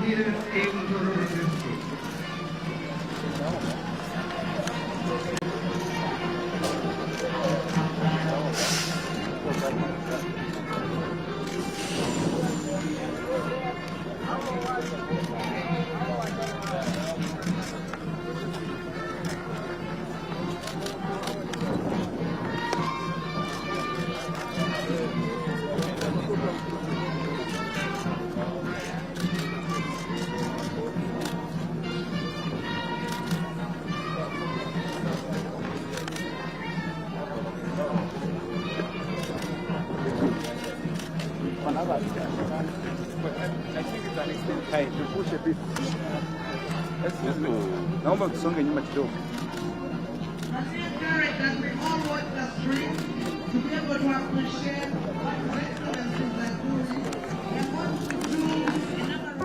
here in Tororo district. Hey, tupushe vipi? Naomba tusonge nyuma kidogo. That we all work the street to be able to appreciate what the excellencies are doing and what to do in other.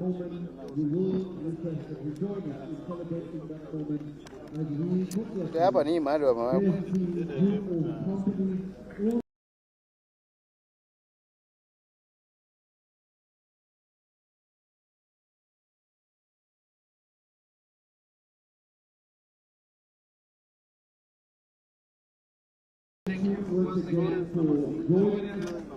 moment, we will request that you join us in celebrating that moment as we put hapa ni mahali wa mama. Devki Group of companies all once again for joining us.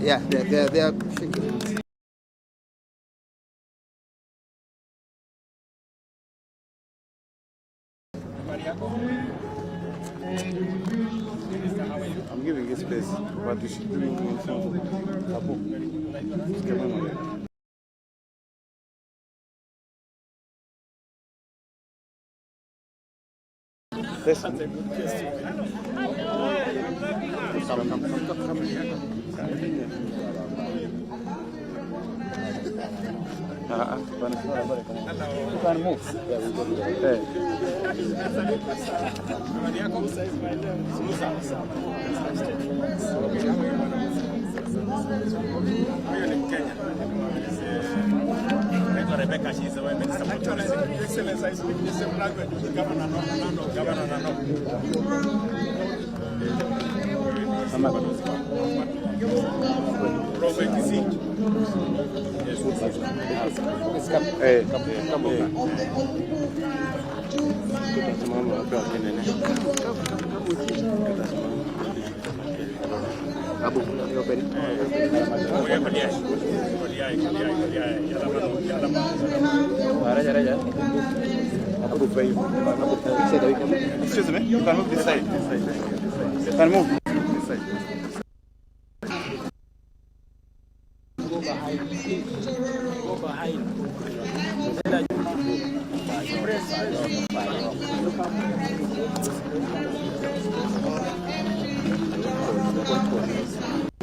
Yeah, they are shaking. I'm giving you space, but you should do it in front of the That's a good question. You can move. Rebecca, she's the Minister for Tourism. Excellence, I speak the same language with the Governor. Excuse me, you can move this side. You can move this side. Go behind.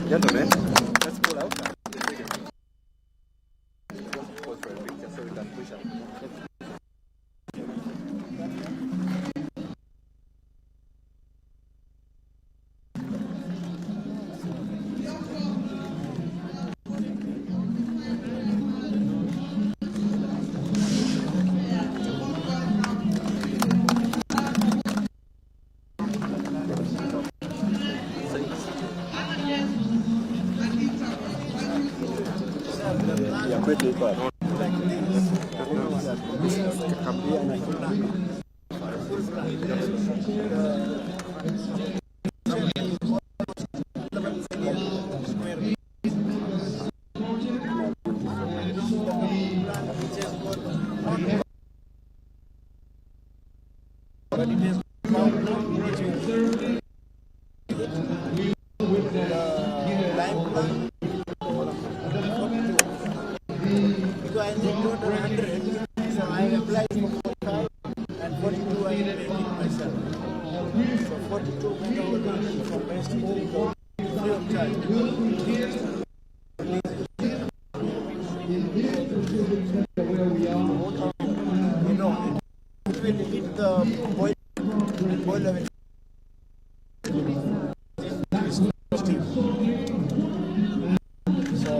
Gentlemen, let's pull out. but it is found lime plant. Because I need total 100, so I applied for 45 and 42 I made it myself. So 42 went over from West to free of charge. You know, it will hit the boiler will so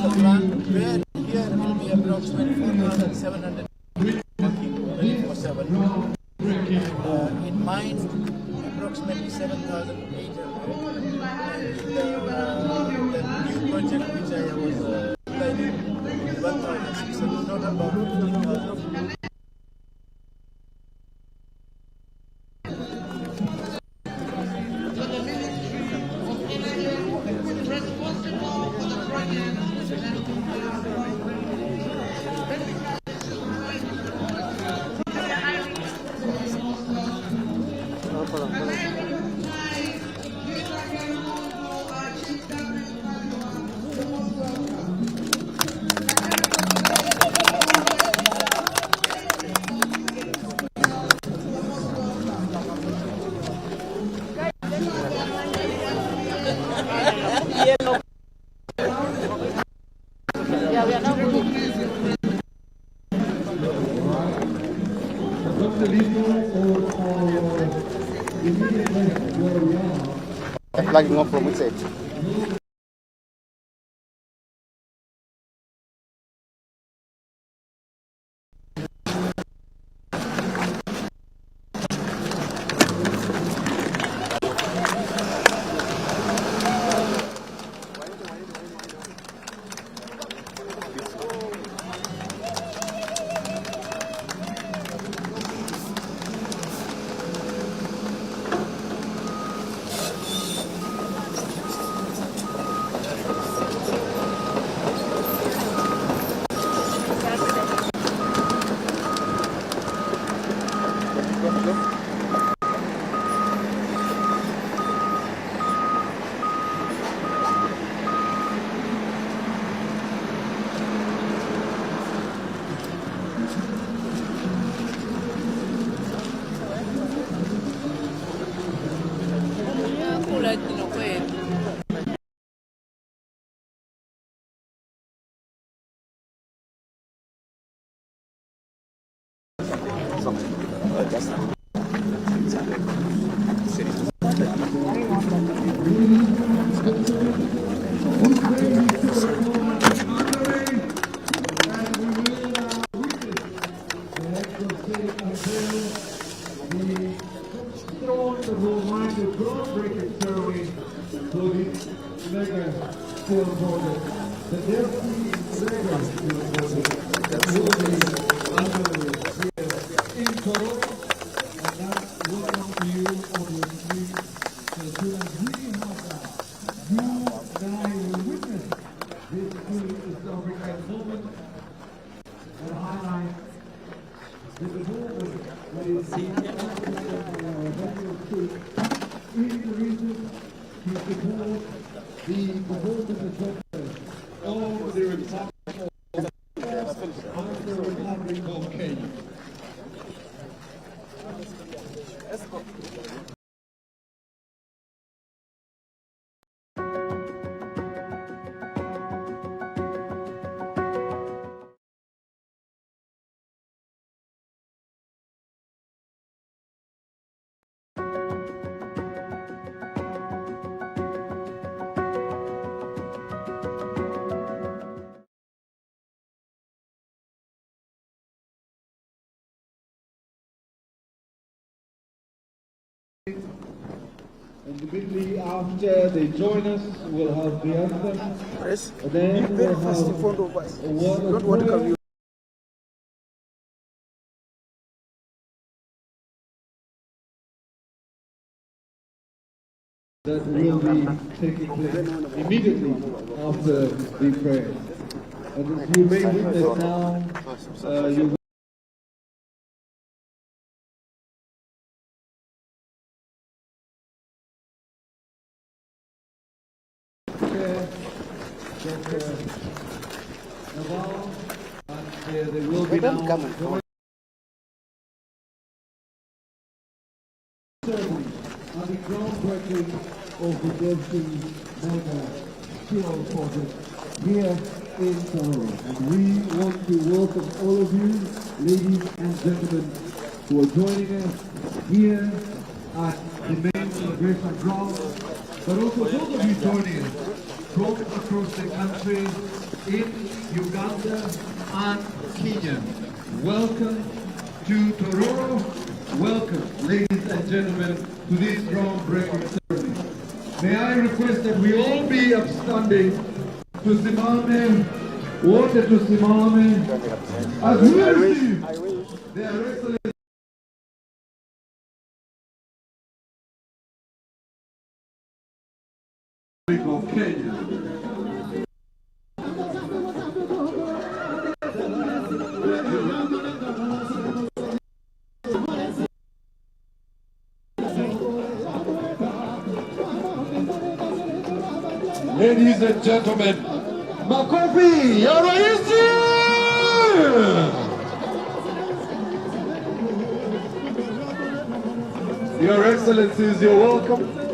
the plant where here will be approximately 4,700 working 24/7. In mine, approximately 7,800. The new project which I was planning, 1,600, total about 15,000. Responsible for the project Flagging off from which side? The Devki in Tororo, and that will come to you obviously. So to really have that, you now will witness this truly historic moment and highlight the development with the in the region to support the development of the Republic of Kenya. And immediately after they join us, we'll have the anthem. Yes. And then we'll have in front of us. a word Don't of want to prayer. come you. That will be taking place immediately after the prayer. And as you may witness now, you come and go. ceremony and the groundbreaking of the Devki Mega Fuel Project here in Tororo. And we want to welcome all of you, ladies and gentlemen, who are joining us here at the main celebration ground, but also those of you joining us from across the country in Uganda and Kenya. Welcome to Tororo. Welcome, ladies and gentlemen, to this groundbreaking ceremony. May I request that we all be upstanding to Simame, water to Simame, as we receive their excellent of Kenya. Ladies and gentlemen, Makofi ya Raisi! Your Excellencies, you're welcome.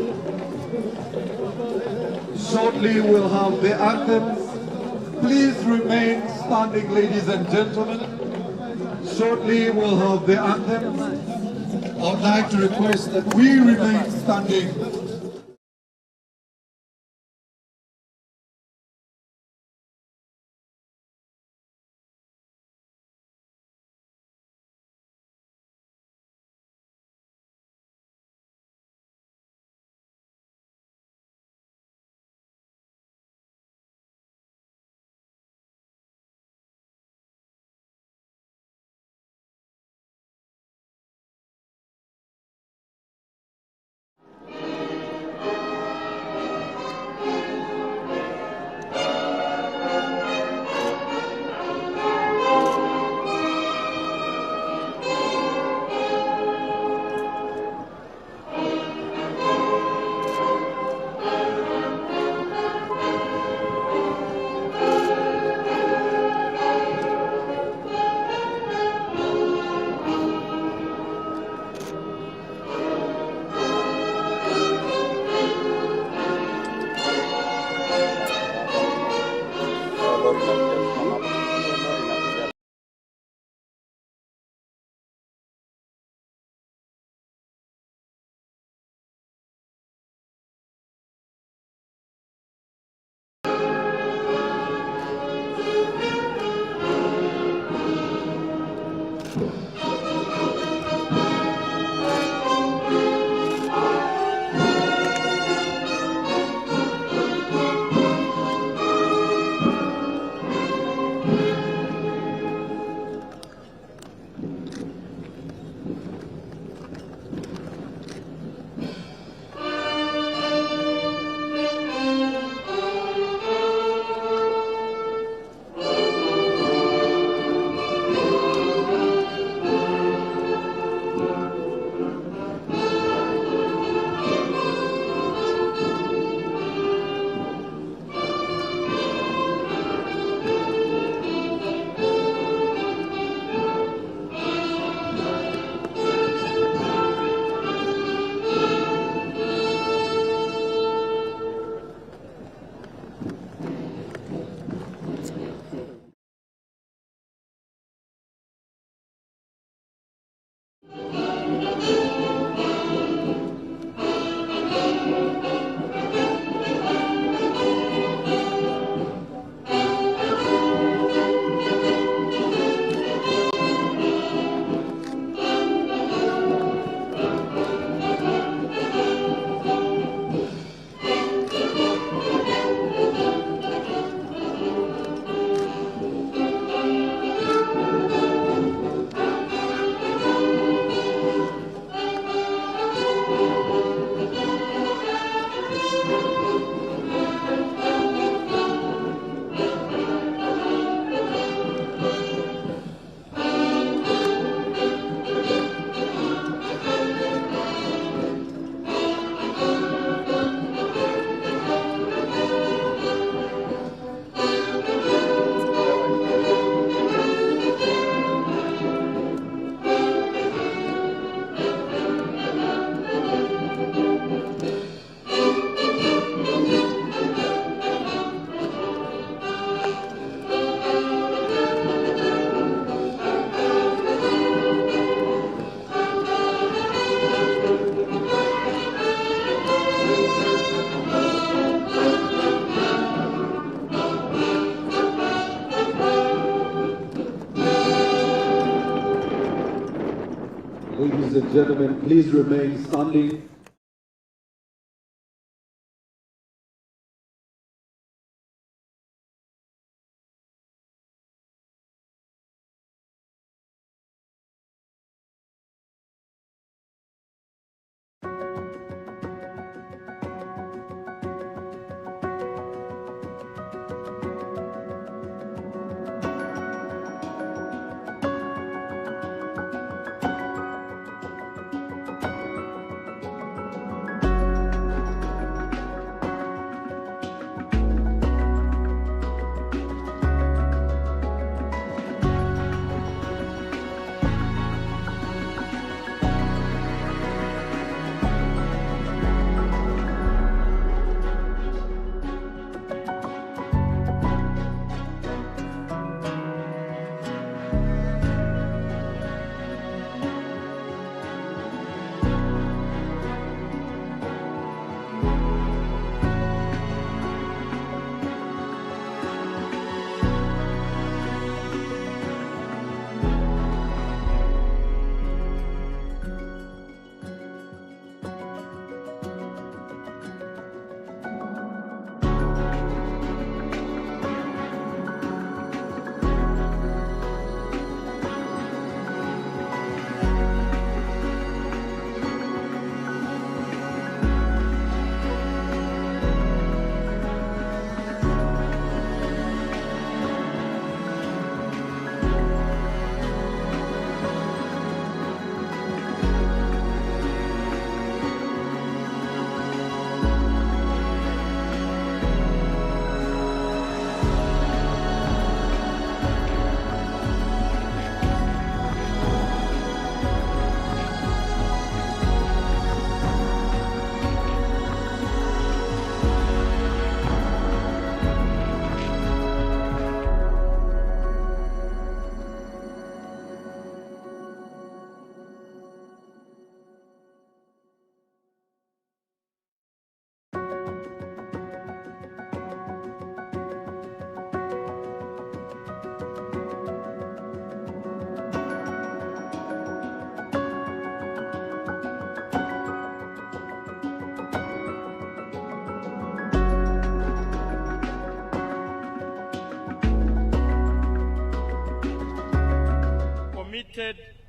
Shortly we'll have the anthems. Please remain standing, ladies and gentlemen. Shortly we'll have the anthems. I would like to request that we remain standing. Ladies and gentlemen, please remain standing.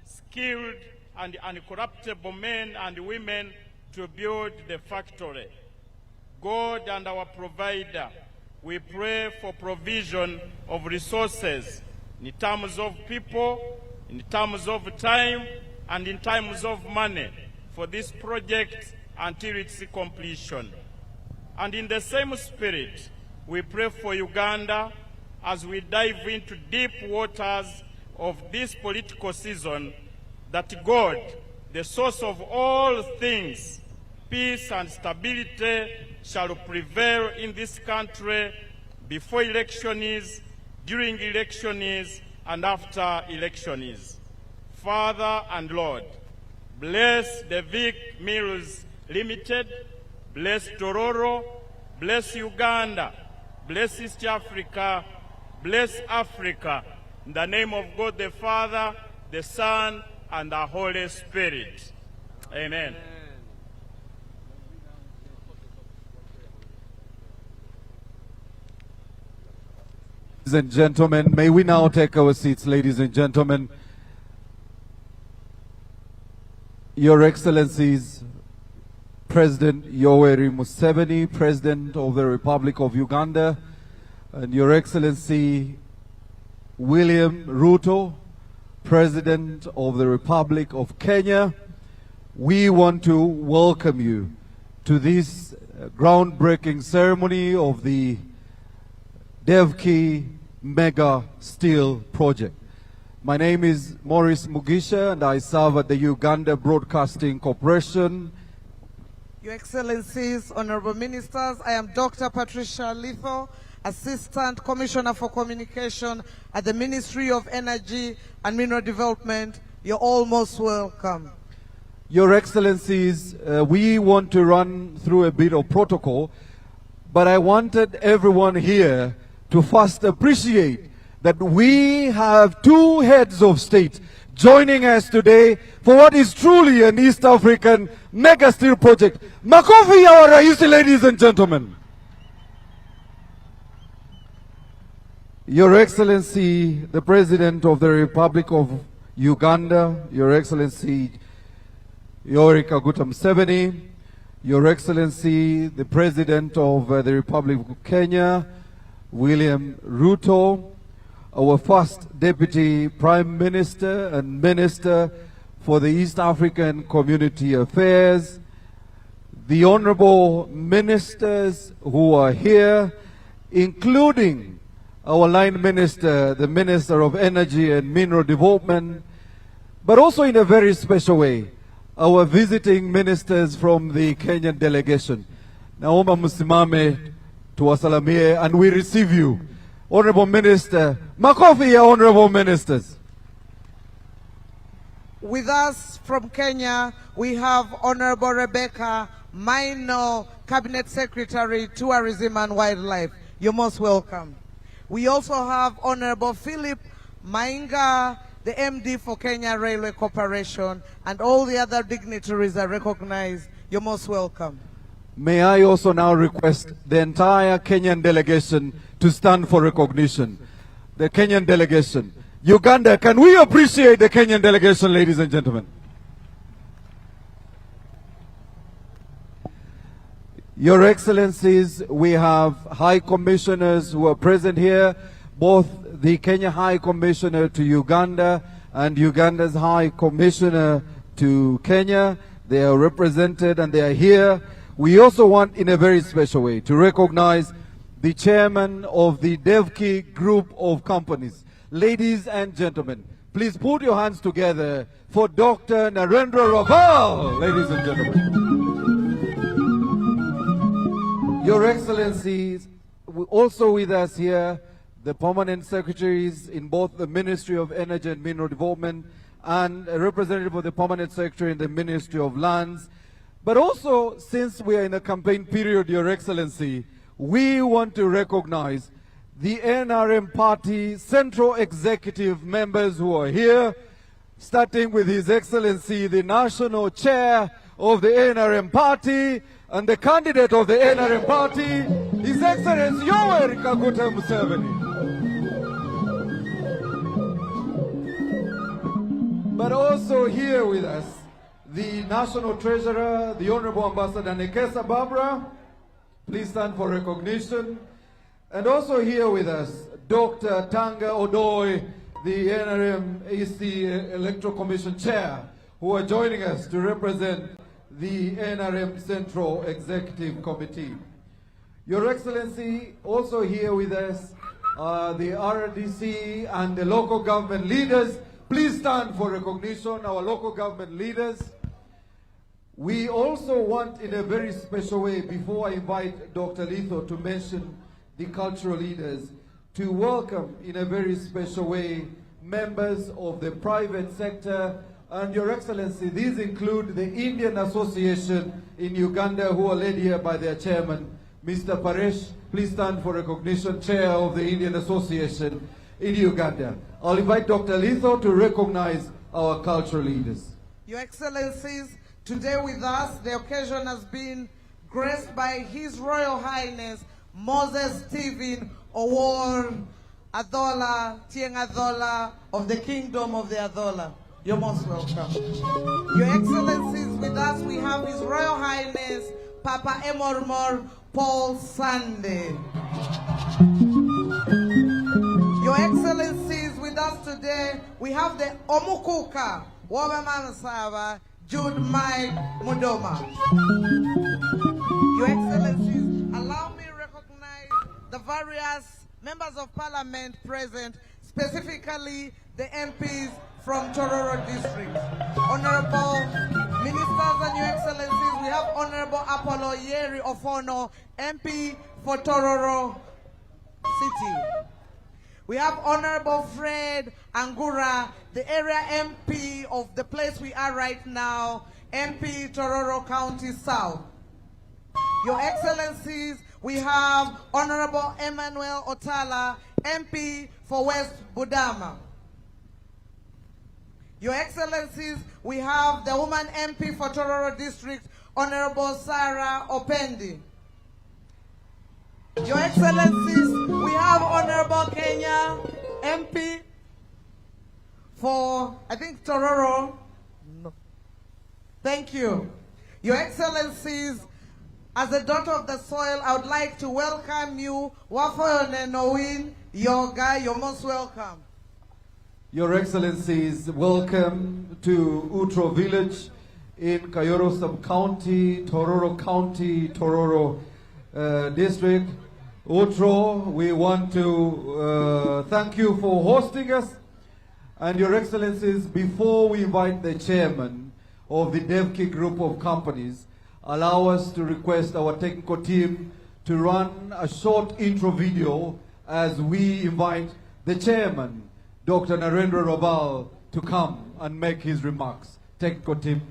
Skilled and uncorruptible men and women to build the factory. God and our provider, we pray for provision of resources in terms of people, in terms of time, and in terms of money for this project until its completion. And in the same spirit, we pray for Uganda as we dive into deep waters of this political season, that God, the source of all things, peace and stability, shall prevail in this country before election is, during election is, and after election is. Father and Lord, bless Devki Mills Limited, bless Tororo, bless Uganda, bless East Africa, bless Africa, in the name of God the Father, the Son, and the Holy Spirit. Amen. Ladies and gentlemen, may we now take our seats, ladies and gentlemen. Your Excellencies, President Yoweri Museveni, President of the Republic of Uganda, and Your Excellency William Ruto, President of the Republic of Kenya, we want to welcome you to this groundbreaking ceremony of the Devki Mega Steel Project. My name is Maurice Mugisha and I serve at the Uganda Broadcasting Corporation. Your Excellencies, Honorable Ministers, I am Dr. Patricia Litho, Assistant Commissioner for Communication at the Ministry of Energy and Mineral Development. You're all most welcome. Your Excellencies, we want to run through a bit of protocol, but I wanted everyone here to first appreciate that we have two heads of state joining us today for what is truly an East African mega steel project. Makofi ya Raisi, ladies and gentlemen. Your Excellency, the President of the Republic of Uganda, Your Excellency Yoweri Kaguta Museveni, Your Excellency, the President of the Republic of Kenya, William Ruto, our first Deputy Prime Minister and Minister for the East African Community Affairs, the Honorable Ministers who are here, including our line Minister, the Minister of Energy and Mineral Development, but also in a very special way, our visiting ministers from the Kenyan delegation. Naomba msimame tuwasalamie and we receive you. Honorable Minister, makofi ya Honorable Ministers. With us from Kenya, we have Honorable Rebecca Maino, Cabinet Secretary, Tourism and Wildlife. You're most welcome. We also have Honorable Philip Mainga, the MD for Kenya Railway Corporation, and all the other dignitaries are recognized. You're most welcome. May I also now request the entire Kenyan delegation to stand for recognition. The Kenyan delegation. Uganda, can we appreciate the Kenyan delegation, ladies and gentlemen? Your Excellencies, we have High Commissioners who are present here, both the Kenya High Commissioner to Uganda and Uganda's High Commissioner to Kenya. They are represented and they are here. We also want, in a very special way, to recognize the chairman of the Devki Group of companies. Ladies and gentlemen, please put your hands together for Dr. Narendra Raval, ladies and gentlemen. Your Excellencies, also with us here, the permanent secretaries in both the Ministry of Energy and Mineral Development and a representative of the permanent secretary in the Ministry of Lands. But also, since we are in a campaign period, Your Excellency, we want to recognize the NRM party central executive members who are here, starting with His Excellency, the national chair of the NRM party, and the candidate of the NRM party, His Excellency Yoweri Kaguta Museveni. But also here with us, the National Treasurer, the Honorable Ambassador Nekesa Barbara, please stand for recognition. And also here with us, Dr. Tanga Odoi, the NRM AC Electoral Commission Chair, who are joining us to represent the NRM Central Executive Committee. Your Excellency, also here with us, the RDC and the local government leaders. Please stand for recognition, our local government leaders. We also want, in a very special way, before I invite Dr. Litho to mention the cultural leaders, to welcome, in a very special way, members of the private sector. And Your Excellency, these include the Indian Association in Uganda, who are led here by their chairman, Mr. Paresh. Please stand for recognition, chair of the Indian Association in Uganda. I'll invite Dr. Litho to recognize our cultural leaders. Your Excellencies, today with us, the occasion has been graced by His Royal Highness Moses Stephen Owor Adola Tieng Adola of the Kingdom of the Adola. You're most welcome. Your Excellencies, with us we have His Royal Highness Papa Emormor Paul Sunday. Your Excellencies, with us today we have the Omukuka Wabamanasava Jude Mike Mudoma. Your Excellencies, allow me to recognize the various members of parliament present, specifically the MPs from Tororo district. Honorable Ministers and Your Excellencies, we have Honorable Apollo Yeri Ofono, MP for Tororo City. We have Honorable Fred Angura, the area MP of the place we are right now, MP Tororo County South. Your Excellencies, we have Honorable Emmanuel Otala, MP for West Budama. Your Excellencies, we have the woman MP for Tororo District, Honorable Sarah Opendi. Your Excellencies, we have Honorable Kenya MP for, I think, Tororo. No. Thank you. Your Excellencies, as a daughter of the soil, I would like to welcome you. Wafoyone Nowin Yoga, you're most welcome. Your Excellencies, welcome to Utro Village in Kayoro Sub-County, Tororo County, Tororo District. Utro, we want to thank you for hosting us. And Your Excellencies, before we invite the chairman of the Devki Group of companies, allow us to request our technical team to run a short intro video as we invite the chairman, Dr. Narendra Rabal, to come and make his remarks. Technical team.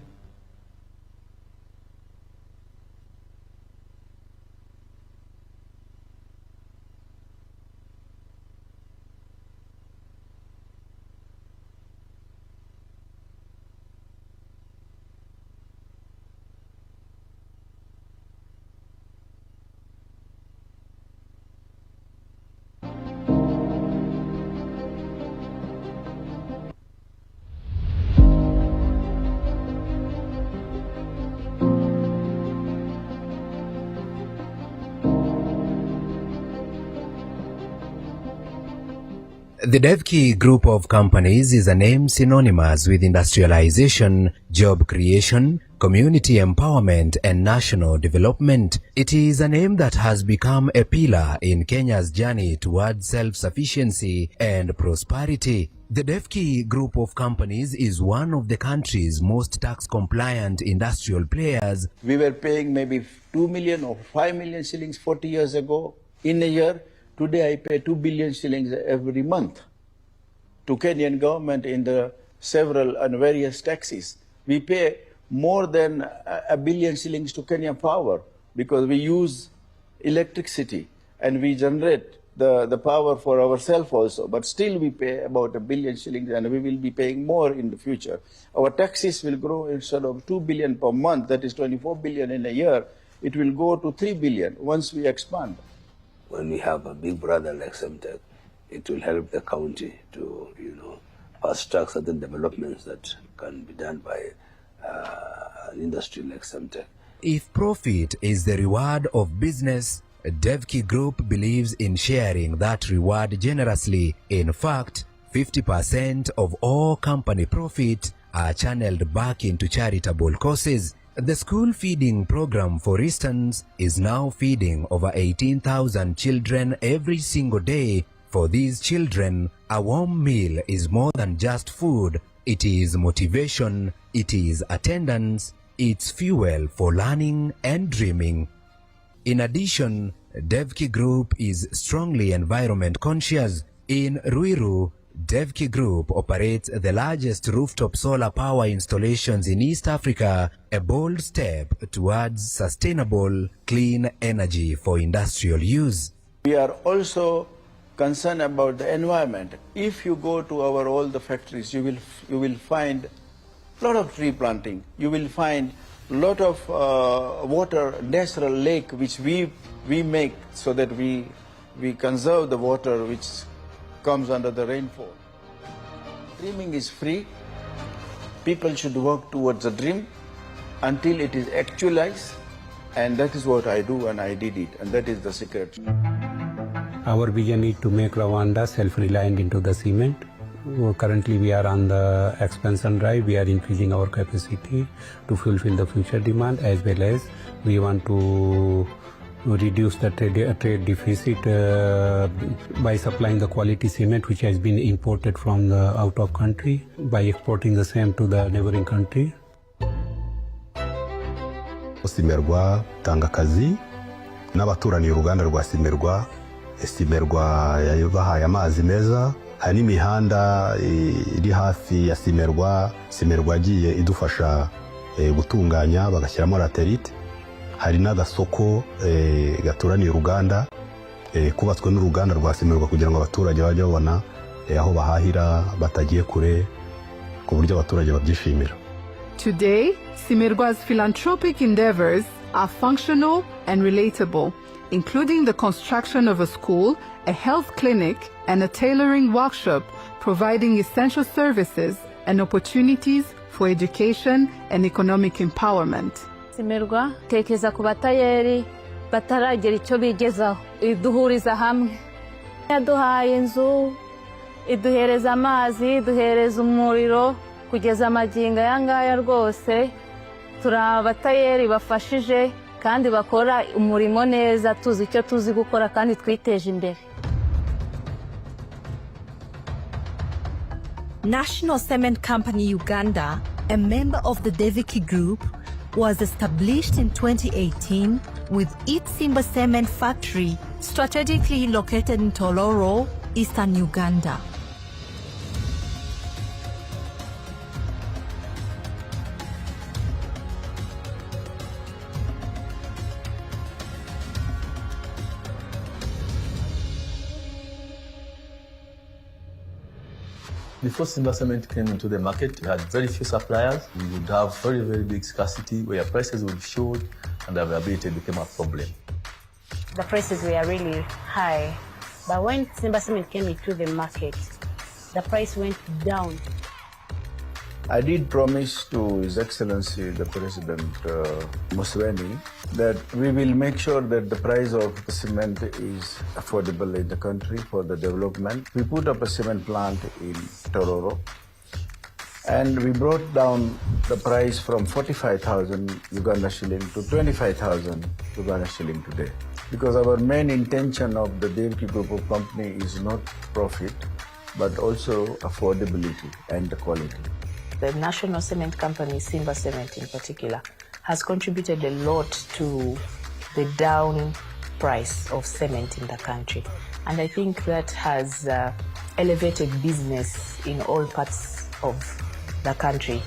The Devki Group of companies is a name synonymous with industrialization, job creation, community empowerment, and national development. It is a name that has become a pillar in Kenya's journey towards self-sufficiency and prosperity. The Devki Group of companies is one of the country's most tax-compliant industrial players. We were paying maybe 2 million or 5 million shillings 40 years ago in a year. Today I pay 2 billion shillings every month to Kenyan government in the several and various taxes. We pay more than a billion shillings to Kenya Power because we use electricity and we generate the power for ourselves also. But still we pay about 1 billion shillings and we will be paying more in the future. Our taxes will grow instead of 2 billion per month, that is 24 billion in a year, it will go to 3 billion once we expand. When we have a big brother like Semtech, it will help the county to, fast track certain developments that can be done by an industry like Semtech. If profit is the reward of business, Devki Group believes in sharing that reward generously. In fact, 50% of all company profit are channeled back into charitable causes. The school feeding program, for instance, is now feeding over 18,000 children every single day. For these children, a warm meal is more than just food. It is motivation, it is attendance, it's fuel for learning and dreaming. In addition, Devki Group is strongly environment conscious. In Ruiru, Devki Group operates the largest rooftop solar power installations in East Africa, a bold step towards sustainable, clean energy for industrial use. We are also concerned about the environment. If you go to all the factories, you will find a lot of tree planting. You will find a lot of water, natural lake, which we make so that we conserve the water which comes under the rainfall. Dreaming is free. People should work towards a dream until it is actualized, and that is what I do, and I did it, and that is the secret. Our vision is to make Rwanda self-reliant into the cement. Currently we are on the expansion drive. We are increasing our capacity to fulfill the future demand, as well as we want to reduce the trade deficit by supplying the quality cement which has been imported from the out of country, by exporting the same to the neighboring country. Simerwa tanga akazi n'abaturaniye uruganda rwa Simerwa. Simerwa yabahaye amazi meza, hari n'imihanda iri hafi ya Simerwa. Simerwa agiye idufasha gutunganya bagashyiramo laterite. Hari n'agasoko gaturaniye uruganda kubatswe n'uruganda rwa Simerwa kugira ngo abaturage bajye babona aho bahahira batagiye kure ku buryo abaturage babyishimira. Today, Simerwa's philanthropic endeavors are functional and relatable, including the construction of a school, a health clinic, and a tailoring workshop, providing essential services and opportunities for education and economic empowerment. Simerwa tekeza ku batayeri bataragera icyo bigezaho, iduhuriza hamwe. Yaduhaye inzu, iduhereza amazi, iduhereza umuriro, kugeza amagingo ayangaya rwose turi abatayeri bafashije kandi bakora umurimo neza, tuzi icyo tuzi gukora kandi twiteje imbere. National Cement Company Uganda, a member of the Devki Group, was established in 2018 with its Simba Cement factory strategically located in Tororo, eastern Uganda. Before Simba Cement came into the market, we had very few suppliers. We would have very, very big scarcity where prices would shoot and availability became a problem. The prices were really high, but when Simba Cement came into the market, the price went down. I did promise to His Excellency the President Museveni that we will make sure that the price of the cement is affordable in the country for the development. We put up a cement plant in Tororo and we brought down the price from 45,000 Uganda shilling to 25,000 Uganda shilling today. Because our main intention of the Devki Group of company is not profit, but also affordability and the quality. The National Cement Company, Simba Cement in particular, has contributed a lot to the down price of cement in the country. And I think that has elevated business in all parts of the country.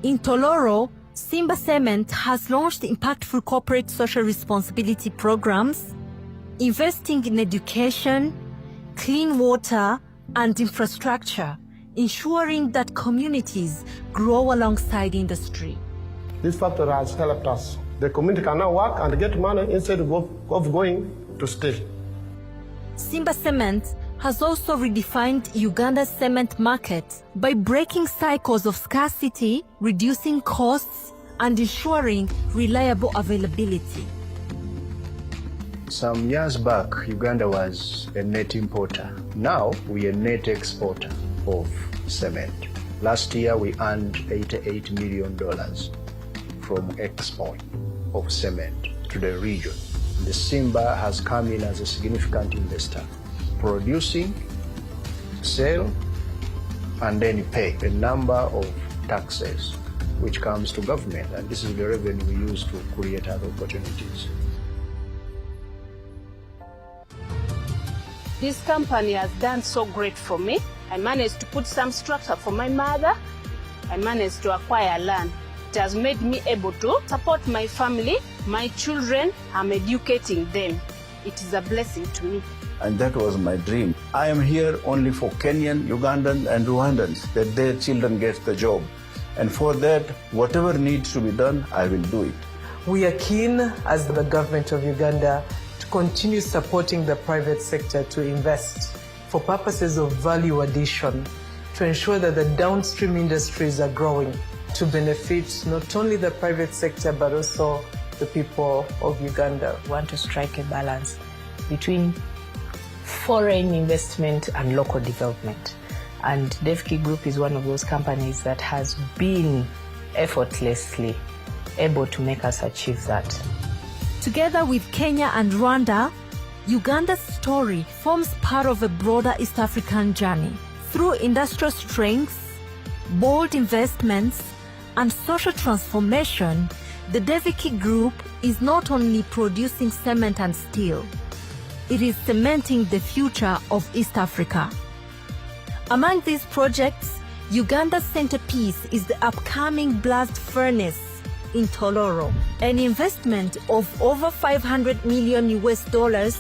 In Tororo, Simba Cement has launched impactful corporate social responsibility programs, investing in education, clean water, and infrastructure, ensuring that communities grow alongside industry. This factory has helped us. The community can now work and get money instead of going to steal. Simba Cement has also redefined Uganda's cement market by breaking cycles of scarcity, reducing costs, and ensuring reliable availability. Some years back, Uganda was a net importer. Now, we are a net exporter of cement. Last year, we earned $88 million from export of cement to the region. The Simba has come in as a significant investor, producing, sell, and then pay a number of taxes which comes to government, and this is the revenue we use to create other opportunities. This company has done so great for me. I managed to put some structure for my mother. I managed to acquire land. It has made me able to support my family, my children. I'm educating them. It is a blessing to me. And that was my dream. I am here only for Kenyan, Ugandan, and Rwandans, that their children get the job. And for that, whatever needs to be done, I will do it. We are keen, as the government of Uganda, to continue supporting the private sector to invest for purposes of value addition, to ensure that the downstream industries are growing, to benefit not only the private sector, but also the people of Uganda. We want to strike a balance between foreign investment and local development. And Devki Group is one of those companies that has been effortlessly able to make us achieve that. Together with Kenya and Rwanda, Uganda's story forms part of a broader East African journey. Through industrial strengths, bold investments, and social transformation, the Devki Group is not only producing cement and steel, it is cementing the future of East Africa. Among these projects, Uganda's centerpiece is the upcoming blast furnace in Tororo, an investment of over $500 million US,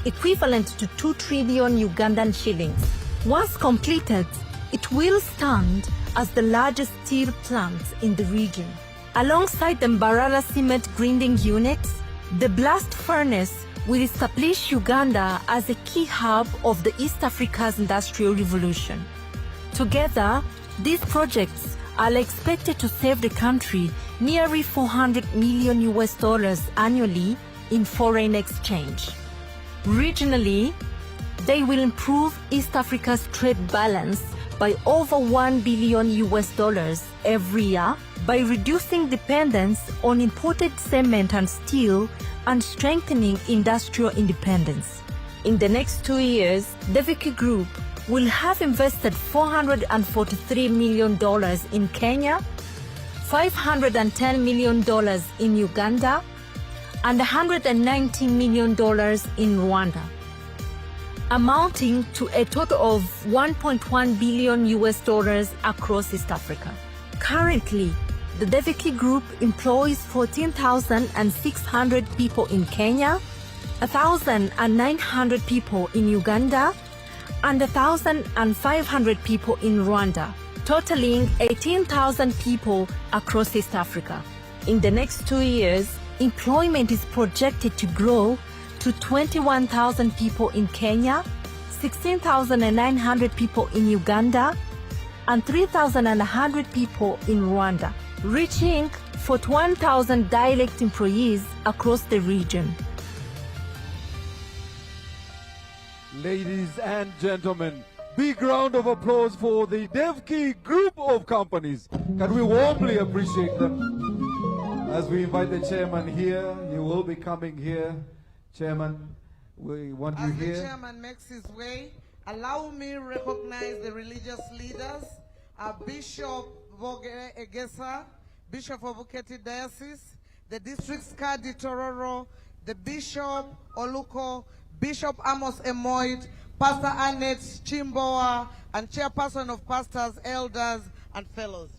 equivalent to 2 trillion Ugandan shillings. Once completed, it will stand as the largest steel plant in the region. Alongside the Mbarara cement grinding units, the blast furnace will establish Uganda as a key hub of the East Africa's industrial revolution. Together, these projects are expected to save the country nearly $400 million US annually in foreign exchange. Regionally, they will improve East Africa's trade balance by over $1 billion US every year by reducing dependence on imported cement and steel and strengthening industrial independence. In the next 2 years, Devki Group will have invested $443 million in Kenya, $510 million in Uganda, and $190 million in Rwanda, amounting to a total of $1.1 billion US across East Africa. Currently, the Devki Group employs 14,600 people in Kenya, 1,900 people in Uganda, and 1,500 people in Rwanda, totaling 18,000 people across East Africa. In the next 2 years, employment is projected to grow to 21,000 people in Kenya, 16,900 people in Uganda, and 3,100 people in Rwanda, reaching 41,000 direct employees across the region. Ladies and gentlemen, big round of applause for the Devki Group of companies. Can we warmly appreciate them? As we invite the chairman here, he will be coming here. Chairman, we want you here. As the chairman makes his way, allow me to recognize the religious leaders, Bishop Voge Egesa, Bishop of Buketi Diocese, the District Skadi Tororo, the Bishop Oluko, Bishop Amos Emoit, Pastor Annette Chimboa, and Chairperson of Pastors, Elders, and Fellows.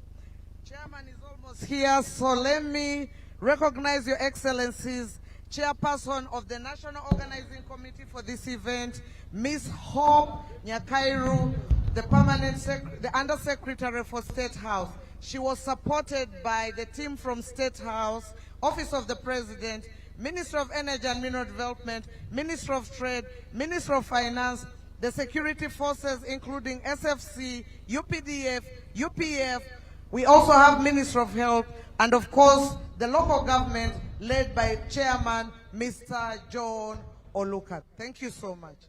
Chairman is almost here, so let me recognize Your Excellencies, Chairperson of the National Organizing Committee for this event, Ms. Hope Nyakairu, the Undersecretary for State House. She was supported by the team from State House, Office of the President, Minister of Energy and Mineral Development, Minister of Trade, Minister of Finance, the security forces including SFC, UPDF, UPF. We also have Minister of Health, and of course, the local government led by Chairman Mr. John Oluka. Thank you so much.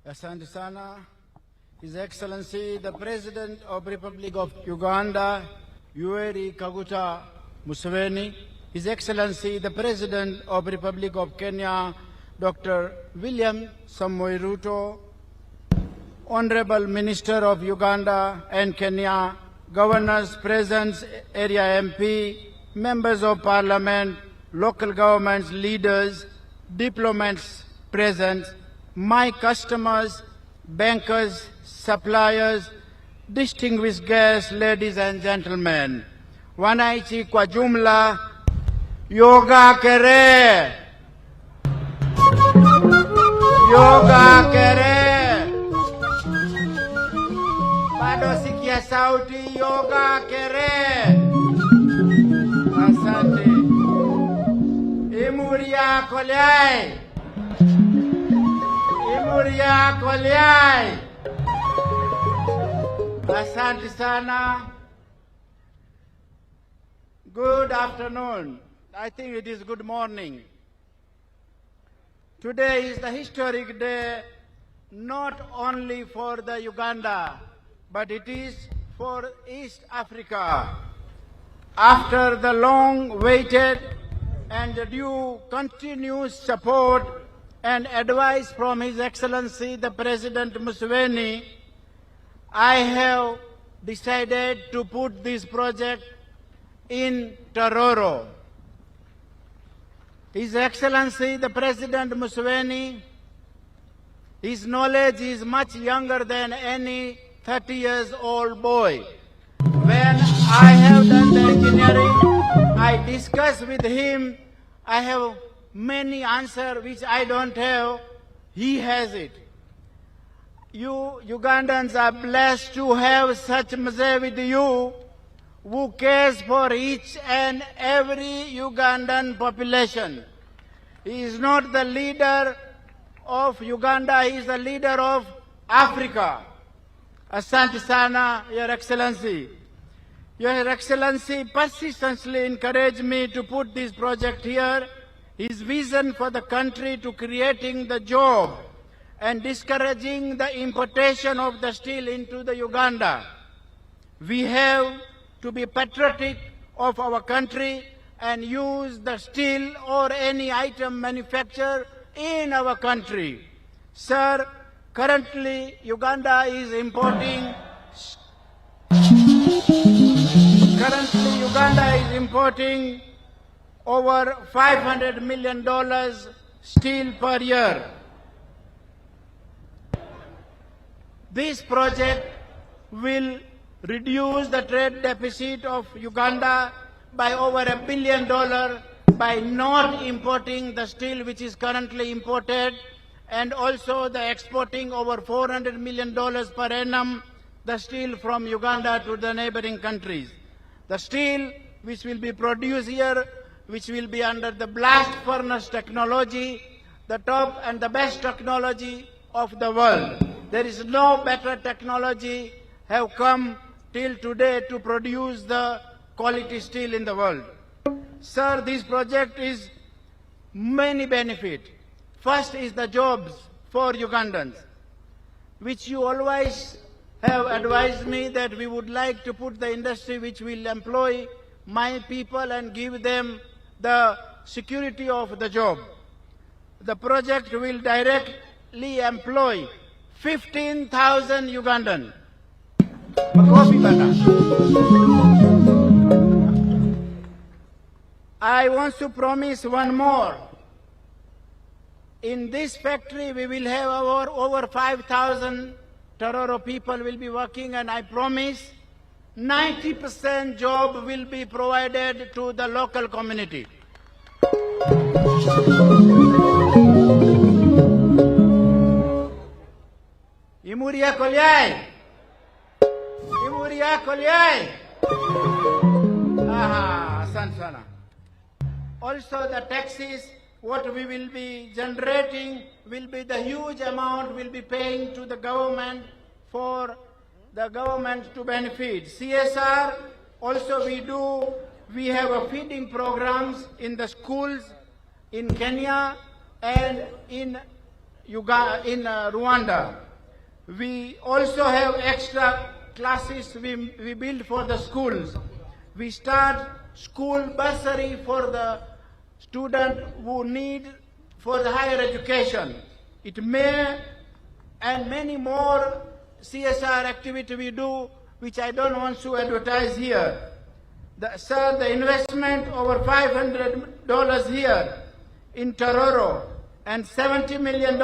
Asante sana. His Excellency, the President of Republic of Uganda, Yoweri Kaguta Museveni, His Excellency, the President of Republic of Kenya, Dr. William Samoei Ruto, Honorable Minister of Uganda and Kenya, Governors, Presidents, Area MP, Members of Parliament, local governments, leaders, diplomats present, my customers, bankers, suppliers, distinguished guests, ladies and gentlemen. Wananchi kwa jumla, yoga kere. Yoga kere. Bado sikia sauti, yoga kere. Asante. Imuria kolyai. Imuria kolyai. Asante sana. Good afternoon. I think it is good morning. Today is the historic day not only for the Uganda, but it is for East Africa. After the long-waited and due continuous support and advice from His Excellency the President Museveni, I have decided to put this project in Tororo. His Excellency the President Museveni, his knowledge is much younger than any 30-year-old boy. When I have done the engineering I discuss with him. I have many answers which I don't have. He has it. You Ugandans are blessed to have such Mzee with you who cares for each and every Ugandan population. He is not the leader of Uganda, he is the leader of Africa. Asante sana, Your Excellency. Your Excellency persistently encouraged me to put this project here. His vision for the country to creating the job and discouraging the importation of the steel into the Uganda. We have to be patriotic of our country and use the steel or any item manufactured in our country. Sir, currently Uganda is importing over $500 million steel per year. This project will reduce the trade deficit of Uganda by over $1 billion by not importing the steel which is currently imported, and also the exporting over $400 million per annum the steel from Uganda to the neighboring countries. The steel which will be produced here, which will be under the blast furnace technology, the top and the best technology of the world. There is no better technology have come till today to produce the quality steel in the world. Sir, this project is many benefits. First is the jobs for Ugandans, which you always have advised me that we would like to put the industry which will employ my people and give them the security of the job. The project will directly employ 15,000 Ugandans. I want to promise one more. In this factory, we will have over 5,000 Tororo people will be working, and I promise 90% job will be provided to the local community. Imuria Kolyai! Imuria Kolyai! Aha, asante sana. Also the taxes, what we will be generating will be the huge amount we'll be paying to the government for the government to benefit. CSR, also we have a feeding programs in the schools in Kenya and in Rwanda. We also have extra classes we build for the schools. We start school bursary for the student who need for the higher education. It may and many more CSR activity we do, which I don't want to advertise here. Sir, the investment over $500 here in Tororo and $70 million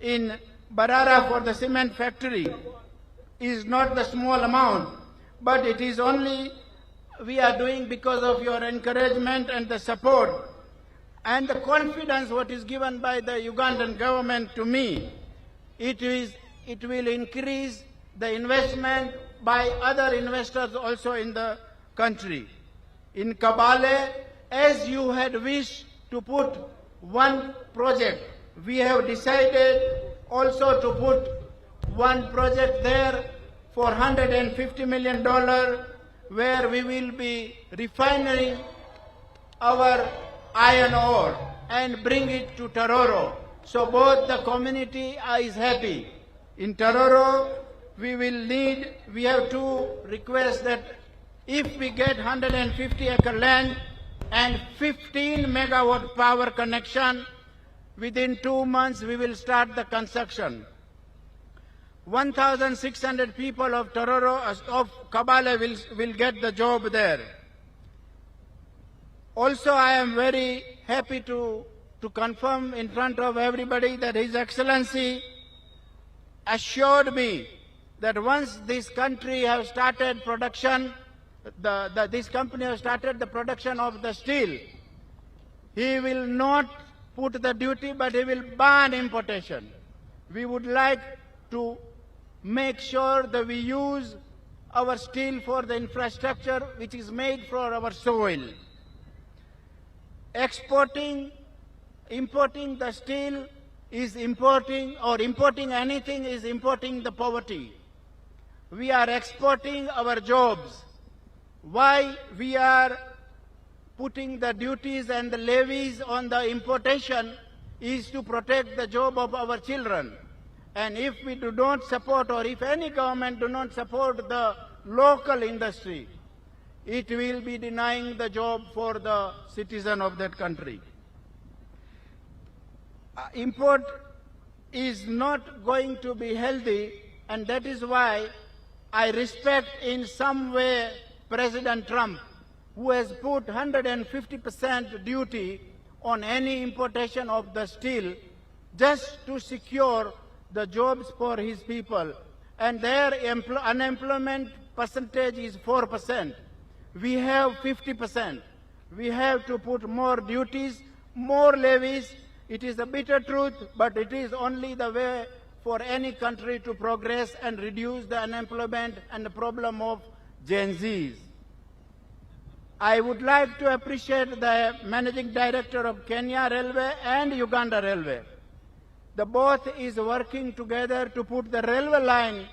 in Barara for the cement factory is not the small amount, but it is only we are doing because of your encouragement and the support and the confidence what is given by the Ugandan government to me. It will increase the investment by other investors also in the country. In Kabale, as you had wished to put one project, we have decided also to put one project there for $150 million, where we will be refining our iron ore and bring it to Tororo. So both the community is happy. In Tororo, we have to request that if we get 150 acre land and 15 megawatt power connection, within 2 months we will start the construction. 1,600 people of Tororo, of Kabale will get the job there. Also, I am very happy to confirm in front of everybody that His Excellency assured me that once this country has started production, this company has started the production of the steel. He will not put the duty, but he will ban importation. We would like to make sure that we use our steel for the infrastructure which is made for our soil. Importing the steel is importing anything is importing the poverty. We are exporting our jobs. Why we are putting the duties and the levies on the importation is to protect the job of our children. And if we do not support, or if any government do not support the local industry, it will be denying the job for the citizen of that country. Import is not going to be healthy, and that is why I respect in some way President Trump, who has put 150% duty on any importation of the steel just to secure the jobs for his people. And their unemployment percentage is 4%. We have 50%. We have to put more duties, more levies. It is a bitter truth, but it is only the way for any country to progress and reduce the unemployment and the problem of Gen Zs. I would like to appreciate the Managing Director of Kenya Railway and Uganda Railway. The both is working together to put the railway line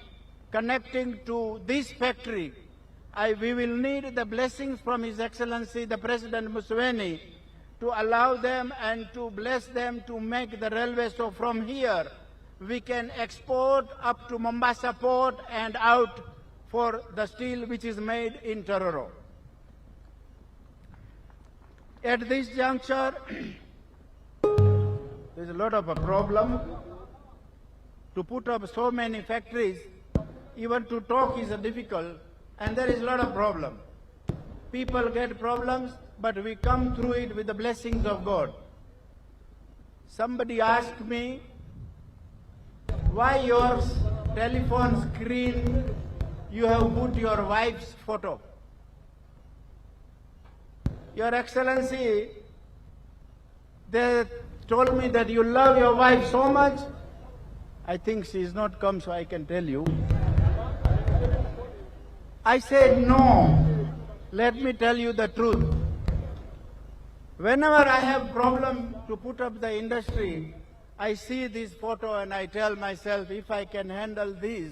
connecting to this factory. We will need the blessings from His Excellency, the President Museveni, to allow them and to bless them to make the railway. So from here, we can export up to Mombasa port and out for the steel which is made in Tororo. At this juncture, there's a lot of a problem. To put up so many factories, even to talk is difficult, and there is a lot of problem. People get problems, but we come through it with the blessings of God. Somebody asked me, why your telephone screen you have put your wife's photo? Your Excellency, they told me that you love your wife so much. I think she is not come, so I can tell you. I said, no. Let me tell you the truth. Whenever I have problem to put up the industry, I see this photo and I tell myself, if I can handle this,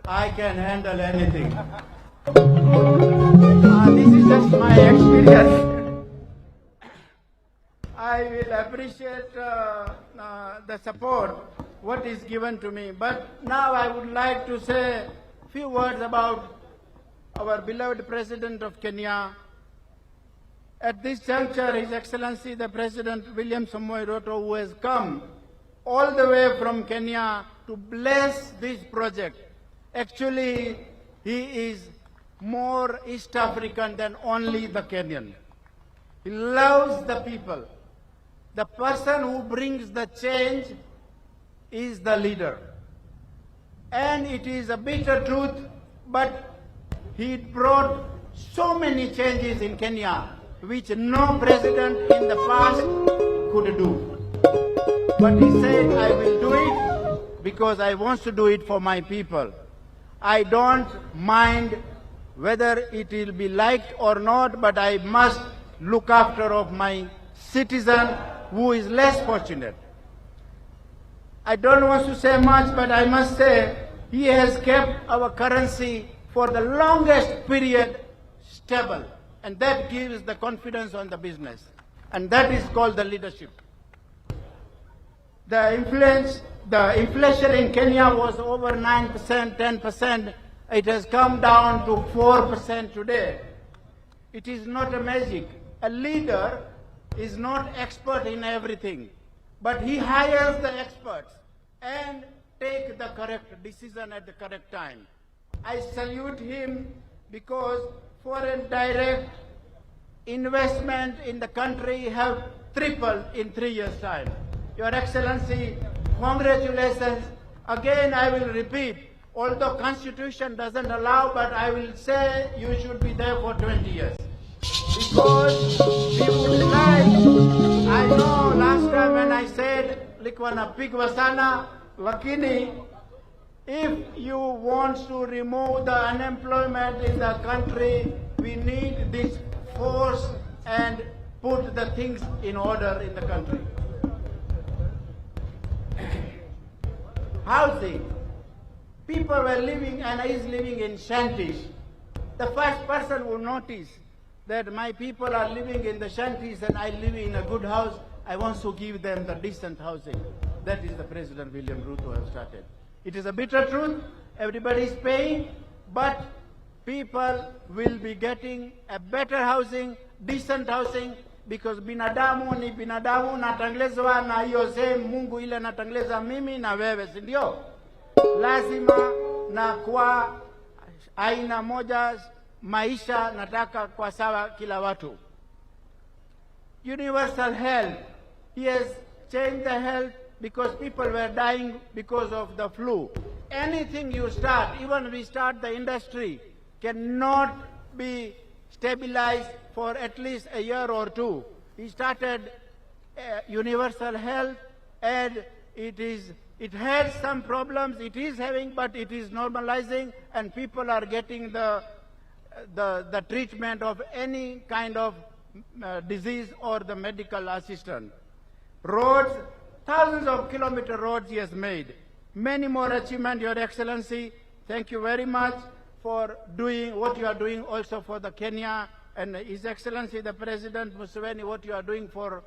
I can handle anything. This is just my experience. I will appreciate the support, what is given to me. But now I would like to say a few words about our beloved President of Kenya. At this juncture, His Excellency, the President William Samoei Ruto, who has come all the way from Kenya to bless this project. Actually, he is more East African than only the Kenyan. He loves the people. The person who brings the change is the leader. And it is a bitter truth, but he brought so many changes in Kenya, which no president in the past could do. But he said, I will do it because I want to do it for my people. I don't mind whether it will be liked or not, but I must look after of my citizen who is less fortunate. I don't want to say much, but I must say he has kept our currency for the longest period stable, and that gives the confidence on the business, and that is called the leadership. The inflation in Kenya was over 9%, 10%. It has come down to 4% today. It is not a magic. A leader is not expert in everything, but he hires the experts and take the correct decision at the correct time. I salute him because foreign direct investment in the country have tripled in 3 years' time. Your Excellency, congratulations. Again, I will repeat, although Constitution doesn't allow, but I will say you should be there for 20 years. Because we would like, I know last time when I said, Likwana pigwa sana, lakini, if you want to remove the unemployment in the country, we need this force and put the things in order in the country. Housing. People were living and is living in shanties. The first person will notice that my people are living in the shanties and I live in a good house. I want to give them the decent housing. That is the President William Ruto has started. It is a bitter truth. Everybody is paying, but people will be getting a better housing, decent housing, because binadamu ni binadamu, natanglezwa na hiyo same Mungu ile natangleza mimi na wewe, si ndio? Lazima na kwa aina moja maisha nataka kwa sawa kila watu. Universal health. He has changed the health because people were dying because of the flu. Anything you start, even we start the industry, cannot be stabilized for at least a year or two. He started universal health, and it had some problems, it is having, but it is normalizing, and people are getting the treatment of any kind of disease or the medical assistance. Roads, thousands of kilometer roads he has made. Many more achievements, Your Excellency. Thank you very much for doing what you are doing also for the Kenya, and His Excellency the President Museveni, what you are doing for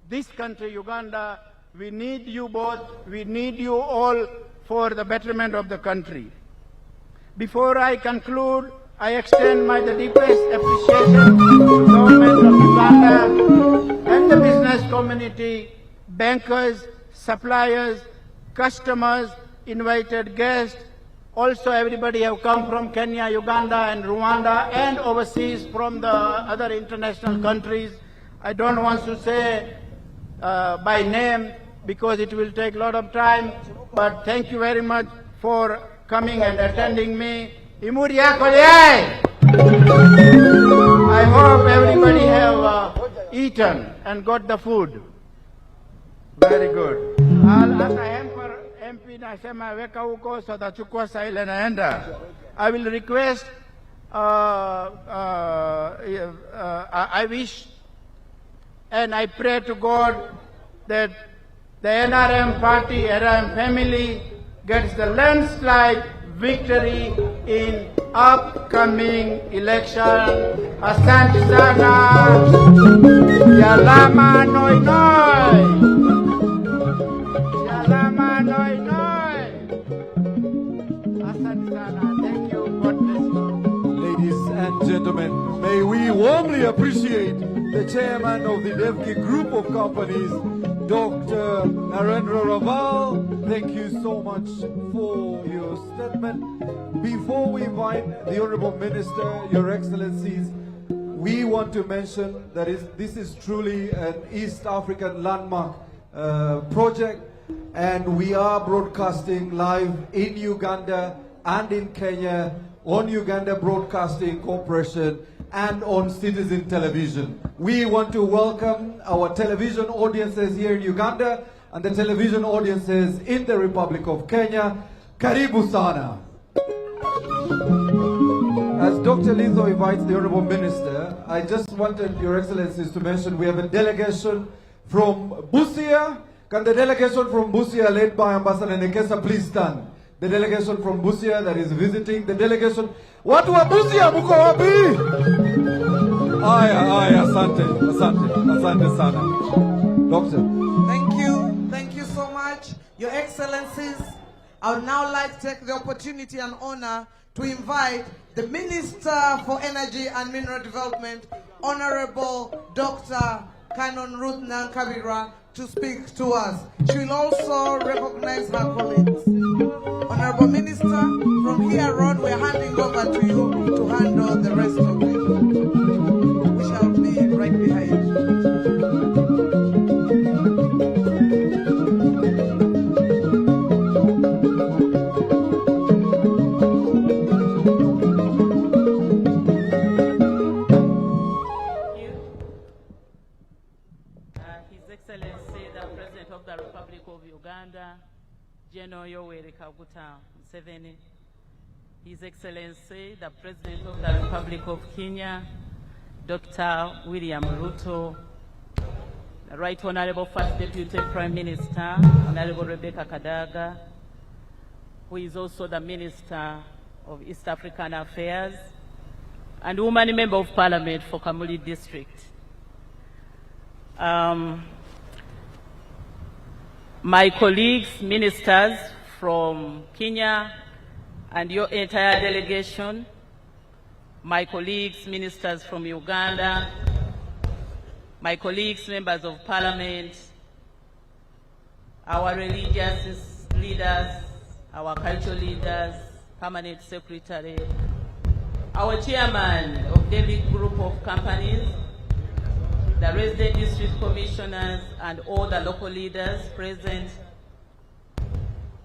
this country, Uganda. We need you both. We need you all for the betterment of the country. Before I conclude, I extend my deepest appreciation to the government of Uganda and the business community, bankers, suppliers, customers, invited guests, also everybody have come from Kenya, Uganda, and Rwanda, and overseas from the other international countries. I don't want to say by name because it will take a lot of time, but thank you very much for coming and attending me. Imuri yako ye! I hope everybody have eaten and got the food. Very good. MP nasema weka huko so tachukua saa ile naenda. I will request, I wish and I pray to God that the NRM party, NRM family gets the landslide victory in upcoming election. Asante sana. Yalama noi noi. Yalama noi noi. Asante sana. Thank you. God bless you. Ladies and gentlemen, may we warmly appreciate the chairman of the Devki Group of companies, Dr. Narendra Raval. Thank you so much for your statement. Before we invite the Honorable Minister, Your Excellencies, we want to mention that this is truly an East African landmark project, and we are broadcasting live in Uganda and in Kenya on Uganda Broadcasting Corporation and on Citizen Television. We want to welcome our television audiences here in Uganda and the television audiences in the Republic of Kenya. Karibu sana. As Dr. Litho invites the Honorable Minister, I just wanted Your Excellencies to mention we have a delegation from Busia. Can the delegation from Busia led by Ambassador Nekesa please stand? The delegation from Busia that is visiting, the delegation. Watu wa Busia muko wapi? Aya, asante sana. Doctor. Thank you so much, Your Excellencies. I would now like to take the opportunity and honor to invite the Minister for Energy and Mineral Development, Honorable Dr. Canon Ruth Nankabira, to speak to us. She will also recognize her colleagues. Honorable Minister, from here on, we're handing over to you to handle the rest of it. We shall be right behind you. General Yoweri Kaguta Museveni, His Excellency, the President of the Republic of Kenya, Dr. William Ruto, the Right Honorable First Deputy Prime Minister, Honorable Rebecca Kadaga, who is also the Minister of East African Affairs, and woman Member of Parliament for Kamuli District. My colleagues, ministers from Kenya and your entire delegation, my colleagues, ministers from Uganda, my colleagues, members of Parliament, our religious leaders, our cultural leaders, Permanent Secretary, our Chairman of Devki Group of companies, the resident district commissioners, and all the local leaders present,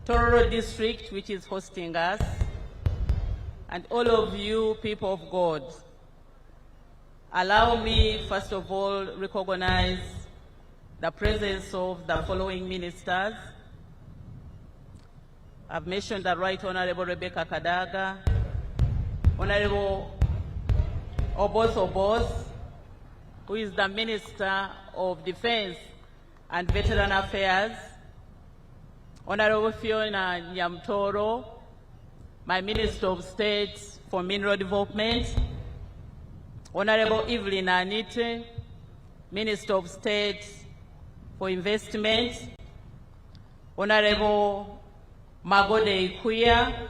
Tororo district, which is hosting us, and all of you people of God. Allow me, first of all, recognize the presence of the following ministers. I've mentioned the Right Honorable Rebecca Kadaga, Honorable Obos, who is the Minister of Defense and Veteran Affairs, Honorable Fiona Nyamtoro, my Minister of State for Mineral Development, Honorable Evelyn Anite, Minister of State for Investment, Honorable Magode Ikuya,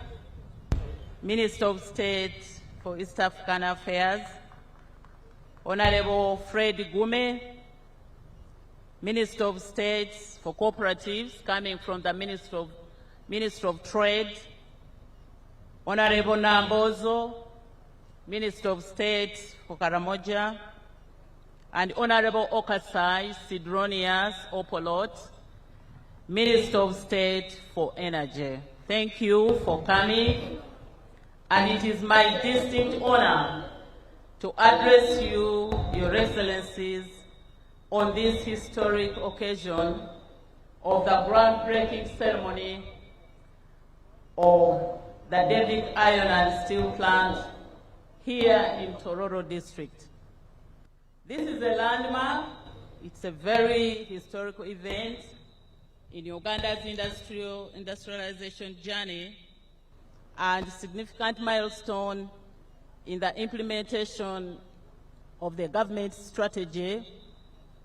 Minister of State for East African Affairs, Honorable Fred Gume, Minister of State for Cooperatives, coming from the Minister of Trade, Honorable Nambozo, Minister of State for Karamoja, and Honorable Okasai Sidronias Opolot, Minister of State for Energy. Thank you for coming, and it is my distinct honor to address you, Your Excellencies, on this historic occasion of the groundbreaking ceremony of the Devki Iron and Steel Plant here in Tororo District. This is a landmark. It's a very historical event in Uganda's industrialization journey and significant milestone in the implementation of the government strategy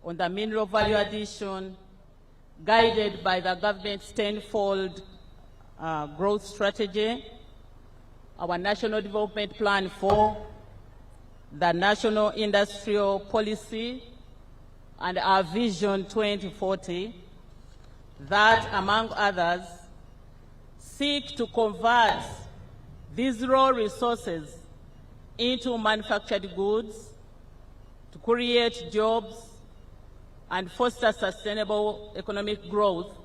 on the mineral value addition, guided by the government's tenfold growth strategy, our National Development Plan 4, the National Industrial Policy, and our Vision 2040, that, among others, seek to convert these raw resources into manufactured goods, to create jobs, and foster sustainable economic growth,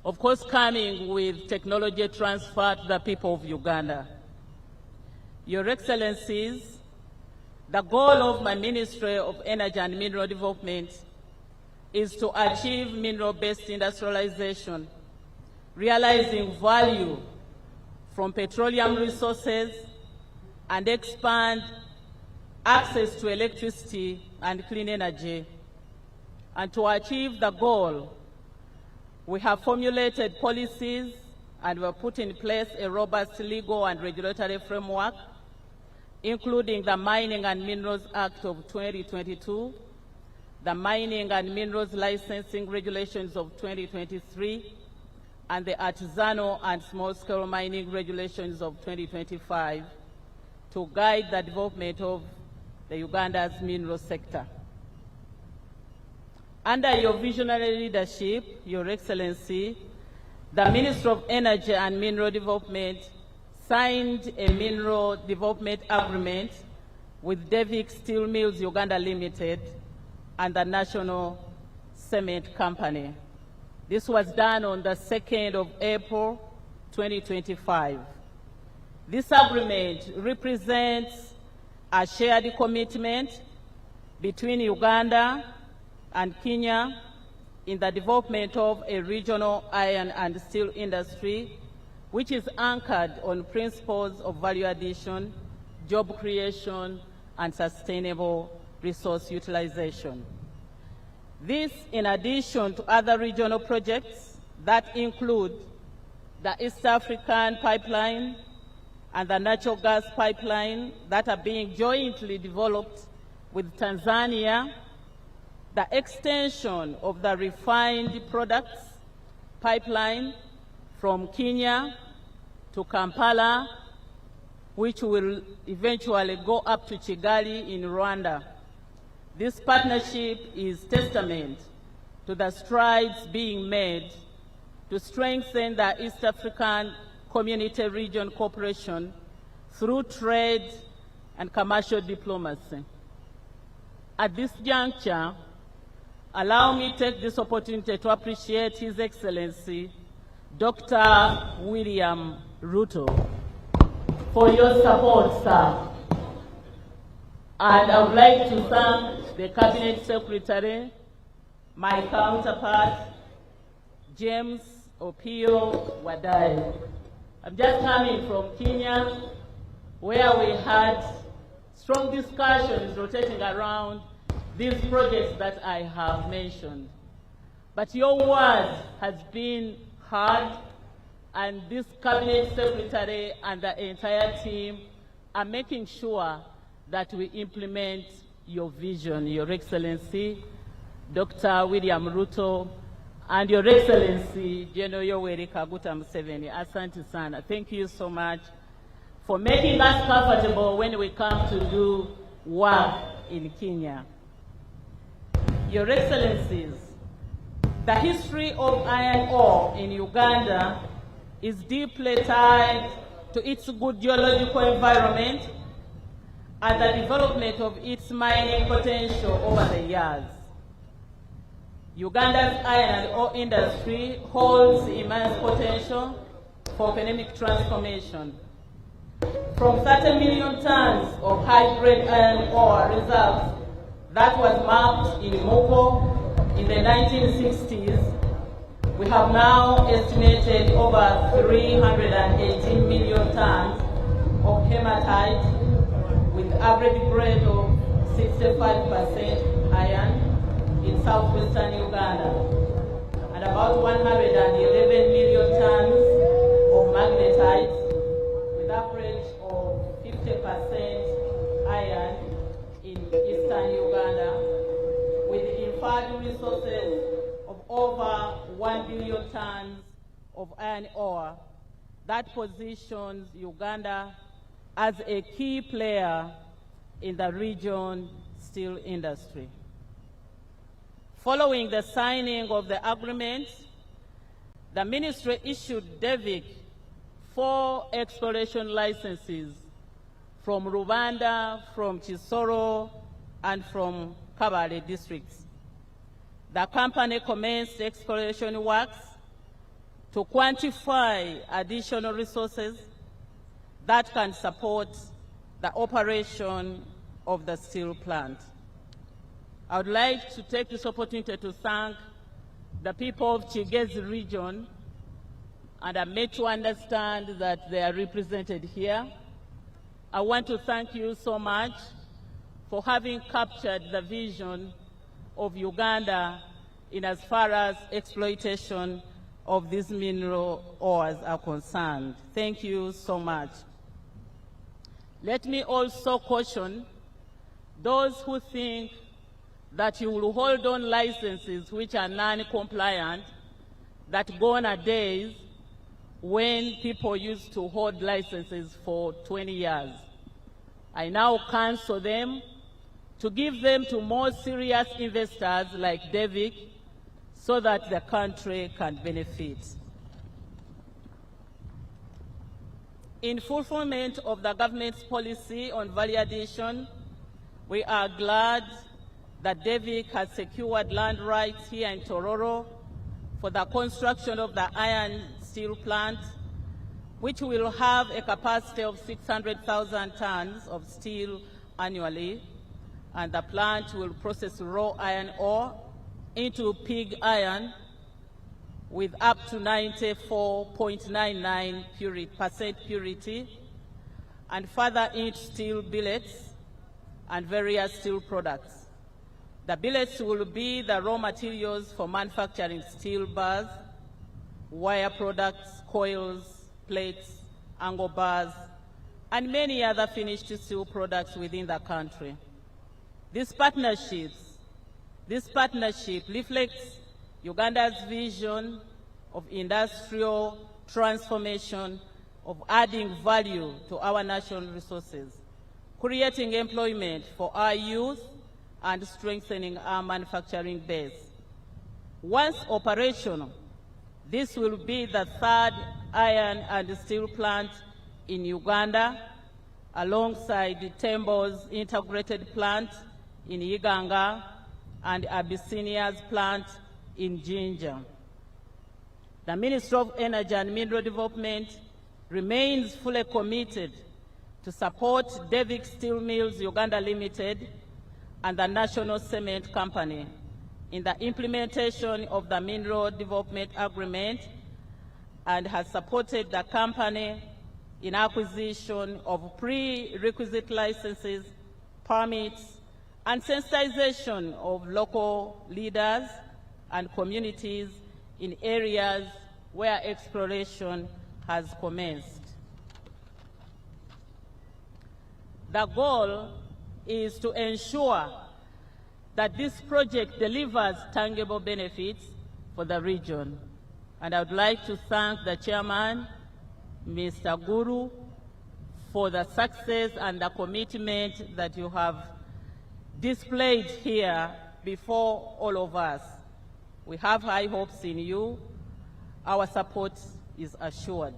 of course coming with technology transfer to the people of Uganda. Your Excellencies, the goal of my Ministry of Energy and Mineral Development is to achieve mineral-based industrialization, realizing value from petroleum resources and expand access to electricity and clean energy. And to achieve the goal, we have formulated policies and we have put in place a robust legal and regulatory framework, including the Mining and Minerals Act of 2022, the Mining and Minerals Licensing Regulations of 2023, and the Artisanal and Small-Scale Mining Regulations of 2025 to guide the development of the Uganda's mineral sector. Under your visionary leadership, Your Excellency, the Minister of Energy and Mineral Development signed a mineral development agreement with Devki Steel Mills Uganda Limited and the National Cement Company. This was done on the 2nd of April, 2025. This agreement represents a shared commitment between Uganda and Kenya in the development of a regional iron and steel industry, which is anchored on principles of value addition, job creation, and sustainable resource utilization. This, in addition to other regional projects that include the East African pipeline and the natural gas pipeline that are being jointly developed with Tanzania, the extension of the refined products pipeline from Kenya to Kampala, which will eventually go up to Kigali in Rwanda. This partnership is testament to the strides being made to strengthen the East African Community Region cooperation through trade and commercial diplomacy. At this juncture, allow me to take this opportunity to appreciate His Excellency, Dr. William Ruto, for your support, sir. And I would like to thank the Cabinet Secretary, my counterpart, James Opio Wadai. I'm just coming from Kenya, where we had strong discussions rotating around these projects that I have mentioned. But your word has been heard, and this Cabinet Secretary and the entire team are making sure that we implement your vision, Your Excellency, Dr. William Ruto, and Your Excellency, General Yoweri Kaguta Museveni. Asante sana. Thank you so much for making us comfortable when we come to do work in Kenya. Your Excellencies, the history of iron ore in Uganda is deeply tied to its good geological environment and the development of its mining potential over the years. Uganda's iron and ore industry holds immense potential for economic transformation. From 30 million tons of high-grade iron ore reserves that was mapped in Moko in the 1960s, we have now estimated over 318 million tons of hematite with average grade of 65% iron in southwestern Uganda, and about 111 million tons of magnetite with average of 50% iron in eastern Uganda, with inferred resources of over 1 billion tons of iron ore that positions Uganda as a key player in the region steel industry. Following the signing of the agreement, the ministry issued Devki 4 exploration licenses from Rwanda, from Tororo, and from Kabale districts. The company commenced exploration works to quantify additional resources that can support the operation of the steel plant. I would like to take this opportunity to thank the people of Kigezi region, and I'm made to understand that they are represented here. I want to thank you so much for having captured the vision of Uganda in as far as exploitation of these mineral ores are concerned. Thank you so much. Let me also caution those who think that you will hold on licenses which are non-compliant, that gone are days when people used to hold licenses for 20 years. I now cancel them to give them to more serious investors like Devki so that the country can benefit. In fulfillment of the government's policy on value addition, we are glad that Devki has secured land rights here in Tororo for the construction of the iron steel plant, which will have a capacity of 600,000 tons of steel annually, and the plant will process raw iron ore into pig iron with up to 94.99% purity, and further into steel billets and various steel products. The billets will be the raw materials for manufacturing steel bars, wire products, coils, plates, angle bars, and many other finished steel products within the country. This partnership reflects Uganda's vision of industrial transformation, of adding value to our national resources, creating employment for our youth, and strengthening our manufacturing base. Once operational, this will be the third iron and steel plant in Uganda, alongside Tembo's integrated plant in Iganga and Abyssinia's plant in Jinja. The Ministry of Energy and Mineral Development remains fully committed to support Devki Steel Mills Uganda Limited and the National Cement Company in the implementation of the Mineral Development Agreement, and has supported the company in acquisition of prerequisite licenses, permits, and sensitization of local leaders and communities in areas where exploration has commenced. The goal is to ensure that this project delivers tangible benefits for the region. And I would like to thank the chairman, Mr. Guru, for the success and the commitment that you have displayed here before all of us. We have high hopes in you. Our support is assured.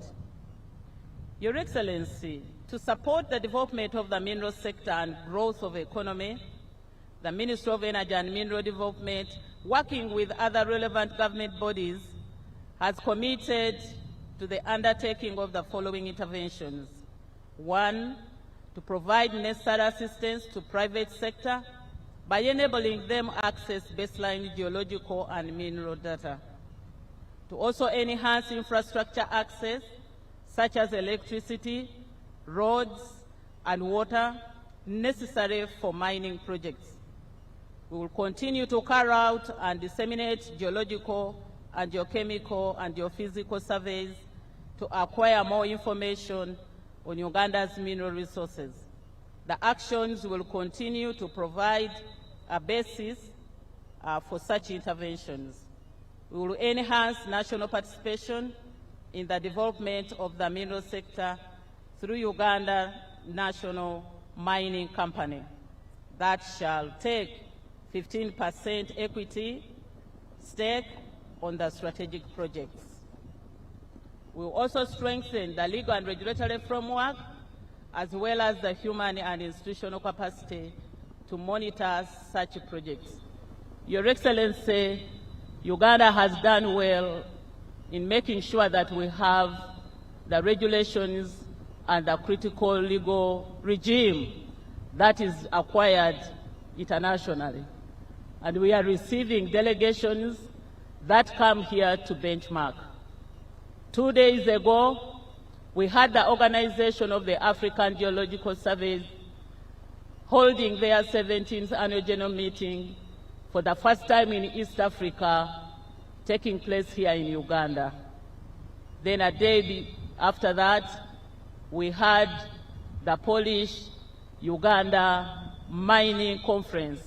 Your Excellency, to support the development of the mineral sector and growth of the economy, the Ministry of Energy and Mineral Development, working with other relevant government bodies, has committed to the undertaking of the following interventions. 1, to provide necessary assistance to private sector by enabling them access baseline geological and mineral data. To also enhance infrastructure access, such as electricity, roads, and water necessary for mining projects. We will continue to carry out and disseminate geological and geochemical and geophysical surveys to acquire more information on Uganda's mineral resources. The actions will continue to provide a basis for such interventions. We will enhance national participation in the development of the mineral sector through Uganda National Mining Company that shall take 15% equity stake on the strategic projects. We will also strengthen the legal and regulatory framework, as well as the human and institutional capacity to monitor such projects. Your Excellency, Uganda has done well in making sure that we have the regulations and the critical legal regime that is acquired internationally. And we are receiving delegations that come here to benchmark. 2 days ago, we had the organization of the African Geological Survey holding their 17th annual general meeting for the first time in East Africa, taking place here in Uganda. Then a day after that, we had the Polish-Uganda Mining Conference,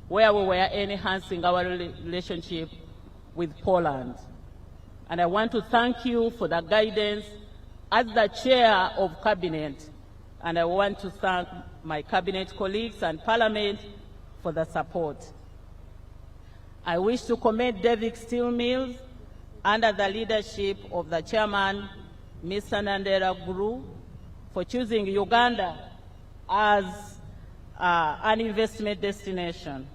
where we were enhancing our relationship with Poland. And I want to thank you for the guidance as the chair of cabinet, and I want to thank my cabinet colleagues and parliament for the support. I wish to commend Devki Steel Mills under the leadership of the chairman, Mr. Guru, for choosing Uganda as an investment destination.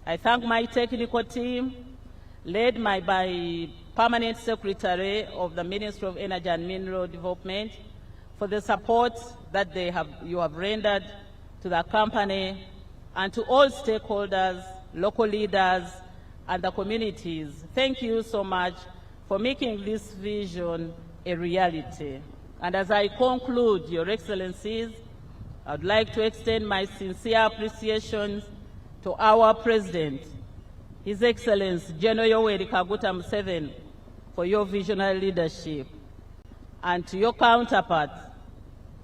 I thank my technical team, led by Permanent Secretary of the Ministry of Energy and Mineral Development, for the support that you have rendered to the company and to all stakeholders, local leaders, and the communities, thank you so much for making this vision a reality. And as I conclude, Your Excellencies, I'd like to extend my sincere appreciation to our President, His Excellency General Yoweri Kaguta Museveni, for your visionary leadership, and to your counterpart,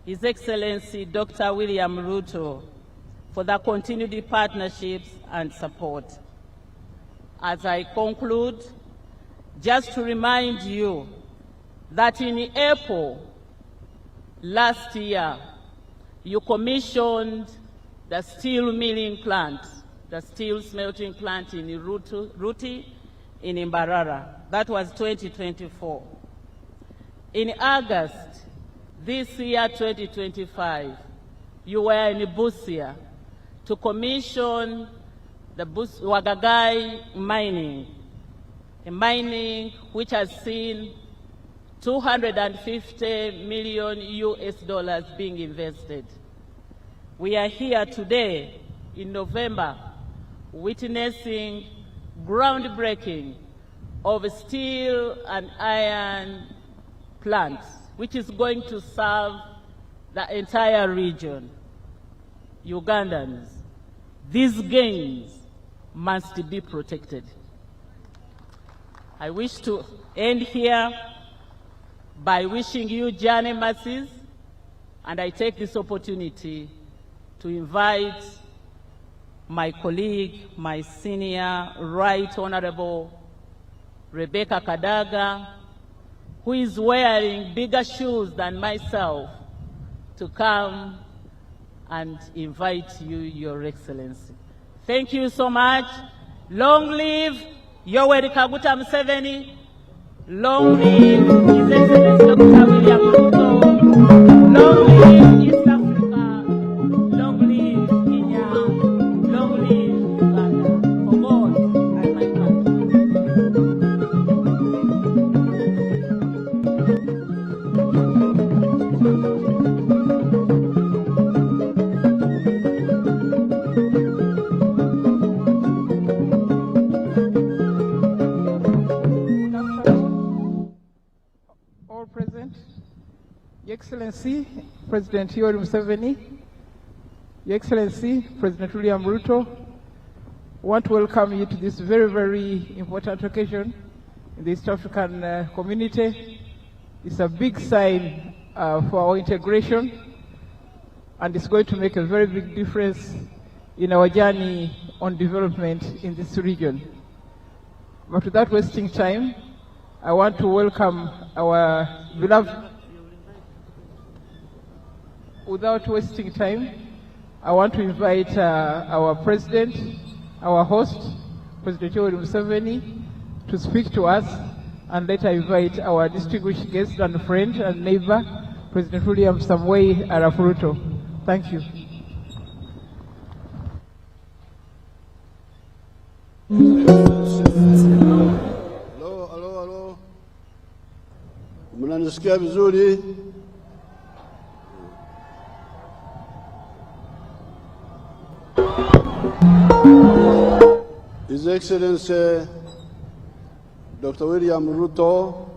His Excellency Dr. William Ruto, for the continued partnerships and support. As I conclude, just to remind you that in April last year, you commissioned the steel milling plant, the steel smelting plant in Ruti in Mbarara. That was 2024. In August this year, 2025, you were in Busia to commission the Wagagai mining, a mining which has seen $250 million being invested. We are here today in November witnessing groundbreaking of a steel and iron plant which is going to serve the entire region. Ugandans, these gains must be protected. I wish to end here by wishing you journey mercies, and I take this opportunity to invite my colleague, my senior Right Honorable Rebecca Kadaga, who is wearing bigger shoes than myself, to come and invite you, Your Excellency. Thank you so much. Long live Yoweri Kaguta Museveni. Long live His Excellency Dr. William Ruto. Long live East Africa. Long live Kenya. Long live Uganda. For God and my all present, Your Excellency, President Yoweri Museveni, Your Excellency, President William Ruto, I want to welcome you to this very, very important occasion in the East African community. It's a big sign for our integration, and it's going to make a very big difference in our journey on development in this region. But without wasting time, I want to welcome our beloved. Without wasting time, I want to invite our President, our host, President Yoweri Museveni, to speak to us, and later invite our distinguished guest and friend and neighbor, President William Samoei Arap Ruto. Thank you. Halo. Mnanisikia vizuri? His Excellency Dr. William Ruto,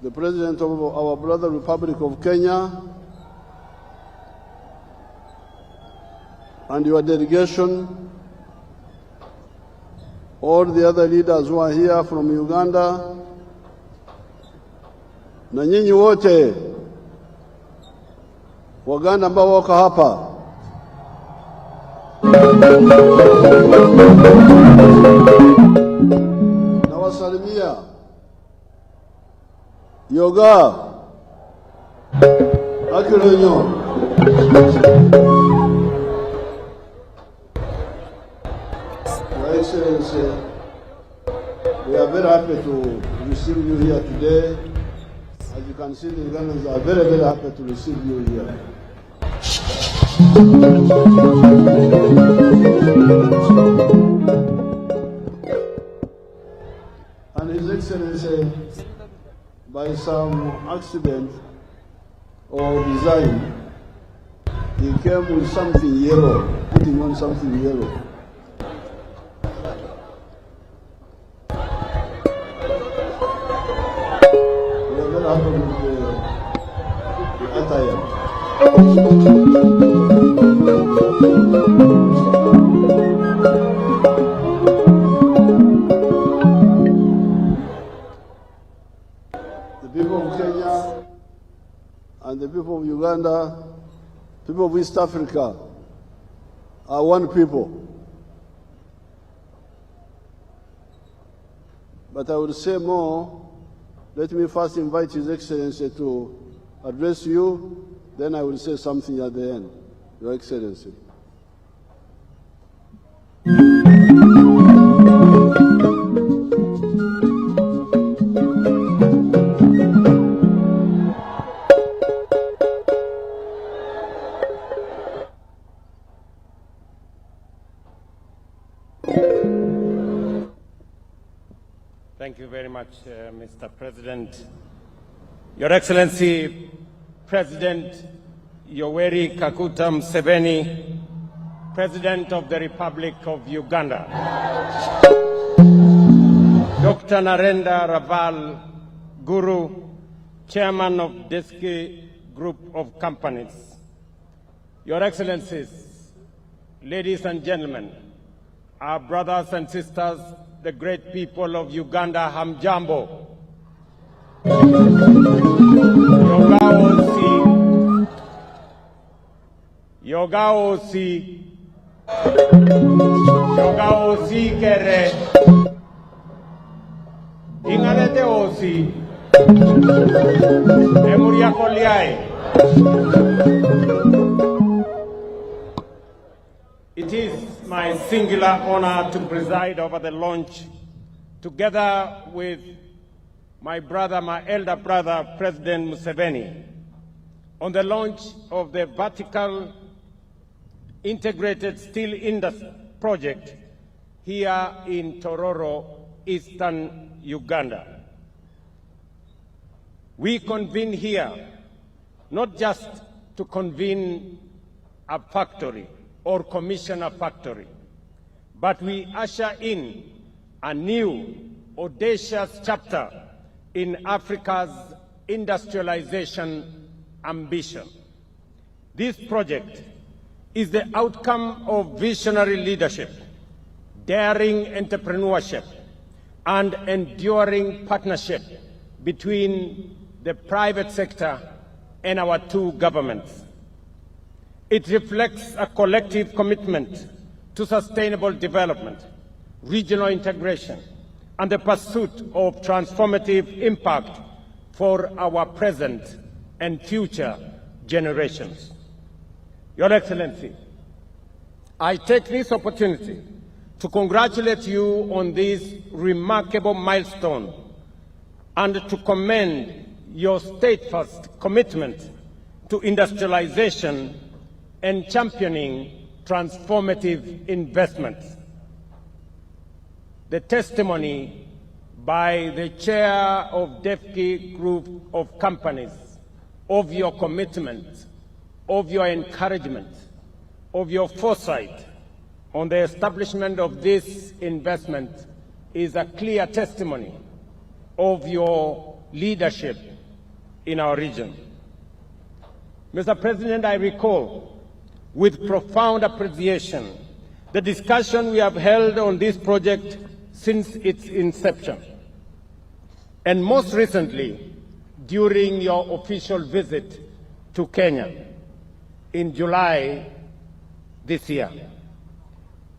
the President of our brother Republic of Kenya, and your delegation, all the other leaders who are here from Uganda, na nyinyi wote Waganda ambao wako hapa, na wasalimia yoga akironyo. Your Excellency, we are very happy to receive you here today. As you can see, the Ugandans are very, very happy to receive you here. And His Excellency, by some accident or design, he came with something yellow, putting on something yellow. happened with the anthems? The people of Kenya and the people of Uganda, people of East Africa, are one people. But I would say more. Let me first invite His Excellency to address you, then I will say something at the end. Your Excellency. Thank you very much, Mr. President. Your Excellency, President Yoweri Kaguta Museveni, President of the Republic of Uganda. Dr. Narendra Raval Guru, Chairman of Devki Group of Companies. Your Excellencies, ladies and gentlemen, our brothers and sisters, the great people of Uganda, hamjambo. Yoga osi kere, inganete osi, emuria koliai. It is my singular honor to preside over the launch, together with my brother, my elder brother, President Museveni, on the launch of the vertical integrated steel industry project here in Tororo, eastern Uganda. We convene here not just to convene a factory or commission a factory, but we usher in a new, audacious chapter in Africa's industrialization ambition. This project is the outcome of visionary leadership, daring entrepreneurship, and enduring partnership between the private sector and our two governments. It reflects a collective commitment to sustainable development, regional integration, and the pursuit of transformative impact for our present and future generations. Your Excellency, I take this opportunity to congratulate you on this remarkable milestone and to commend your steadfast commitment to industrialization and championing transformative investments. The testimony by the chair of Devki Group of Companies of your commitment, of your encouragement, of your foresight on the establishment of this investment is a clear testimony of your leadership in our region. Mr. President, I recall with profound appreciation the discussion we have held on this project since its inception, and most recently during your official visit to Kenya in July this year.